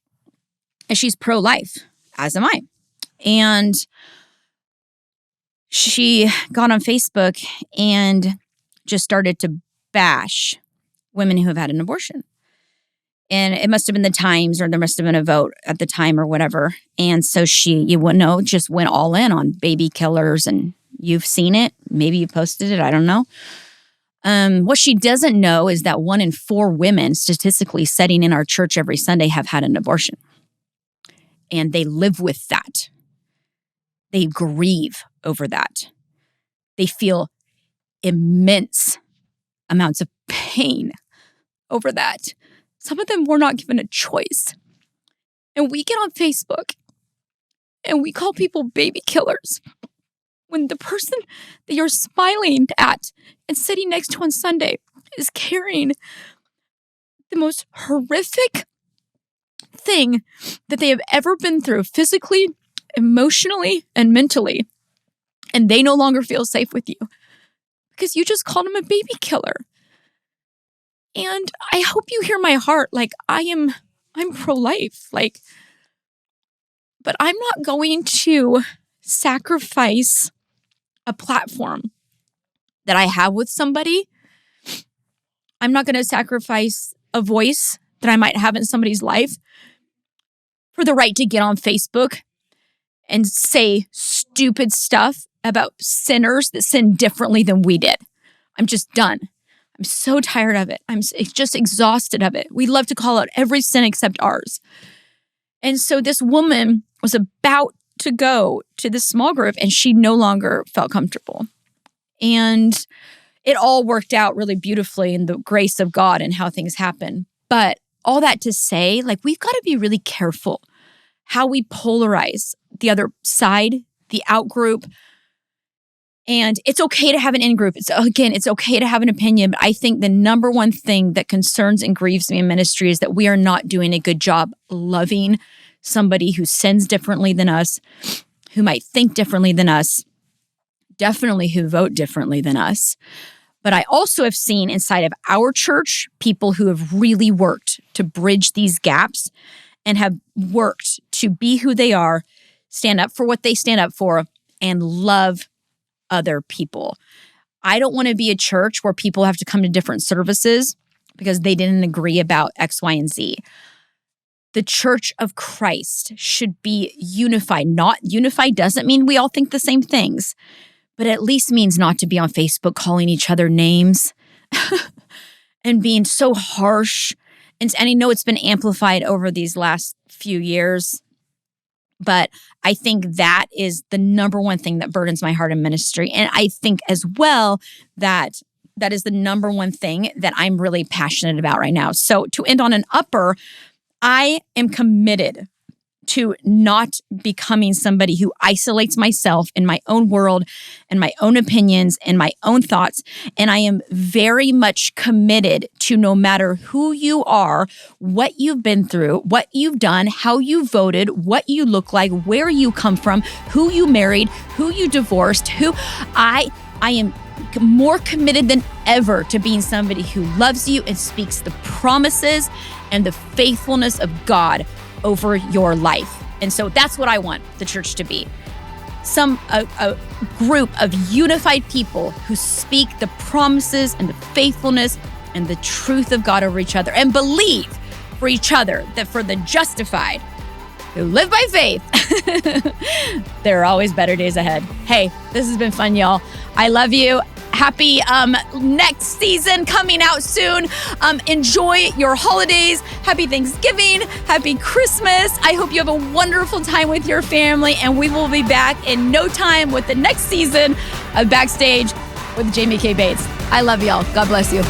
And she's pro-life, as am I. And she got on Facebook and just started to bash women who have had an abortion. And it must have been the Times, or there must have been a vote at the time or whatever. And so just went all in on baby killers. And you've seen it. Maybe you posted it. I don't know. What she doesn't know is that 1 in 4 women, statistically sitting in our church every Sunday, have had an abortion. And they live with that. They grieve over that. They feel immense amounts of pain over that. Some of them were not given a choice. And we get on Facebook and we call people baby killers when the person that you're smiling at and sitting next to on Sunday is carrying the most horrific thing that they have ever been through physically, emotionally, and mentally. And they no longer feel safe with you because you just called them a baby killer. And I hope you hear my heart. Like, I'm pro-life. But I'm not going to sacrifice a platform that I have with somebody. I'm not going to sacrifice a voice that I might have in somebody's life for the right to get on Facebook and say stupid stuff about sinners that sin differently than we did. I'm just done. I'm so tired of it. I'm just exhausted of it. We love to call out every sin except ours. And so this woman was about to go to this small group and she no longer felt comfortable. And it all worked out really beautifully in the grace of God and how things happen. But all that to say, we've got to be really careful how we polarize the other side, the out group. And it's okay to have an in group. It's okay to have an opinion. But I think the number one thing that concerns and grieves me in ministry is that we are not doing a good job loving somebody who sins differently than us, who might think differently than us, definitely who vote differently than us. But I also have seen inside of our church people who have really worked to bridge these gaps and have worked to be who they are, stand up for what they stand up for, and love other people. I don't want to be a church where people have to come to different services because they didn't agree about X, Y, and Z. The Church of Christ should be unified. Not unified doesn't mean we all think the same things, but at least means not to be on Facebook calling each other names and being so harsh. And I know it's been amplified over these last few years, but I think that is the number one thing that burdens my heart in ministry. And I think as well that that is the number one thing that I'm really passionate about right now. So to end on an upper, I am committed to not becoming somebody who isolates myself in my own world and my own opinions and my own thoughts. And I am very much committed to, no matter who you are, what you've been through, what you've done, how you voted, what you look like, where you come from, who you married, who you divorced, I am more committed than ever to being somebody who loves you and speaks the promises and the faithfulness of God over your life. And so that's what I want the church to be. A group of unified people who speak the promises and the faithfulness and the truth of God over each other and believe for each other that for the justified who live by faith, there are always better days ahead. Hey, this has been fun, y'all. I love you. Happy next season coming out soon. Enjoy your holidays. Happy Thanksgiving. Happy Christmas. I hope you have a wonderful time with your family, and we will be back in no time with the next season of Backstage with Jamie K. Bates. I love y'all. God bless you.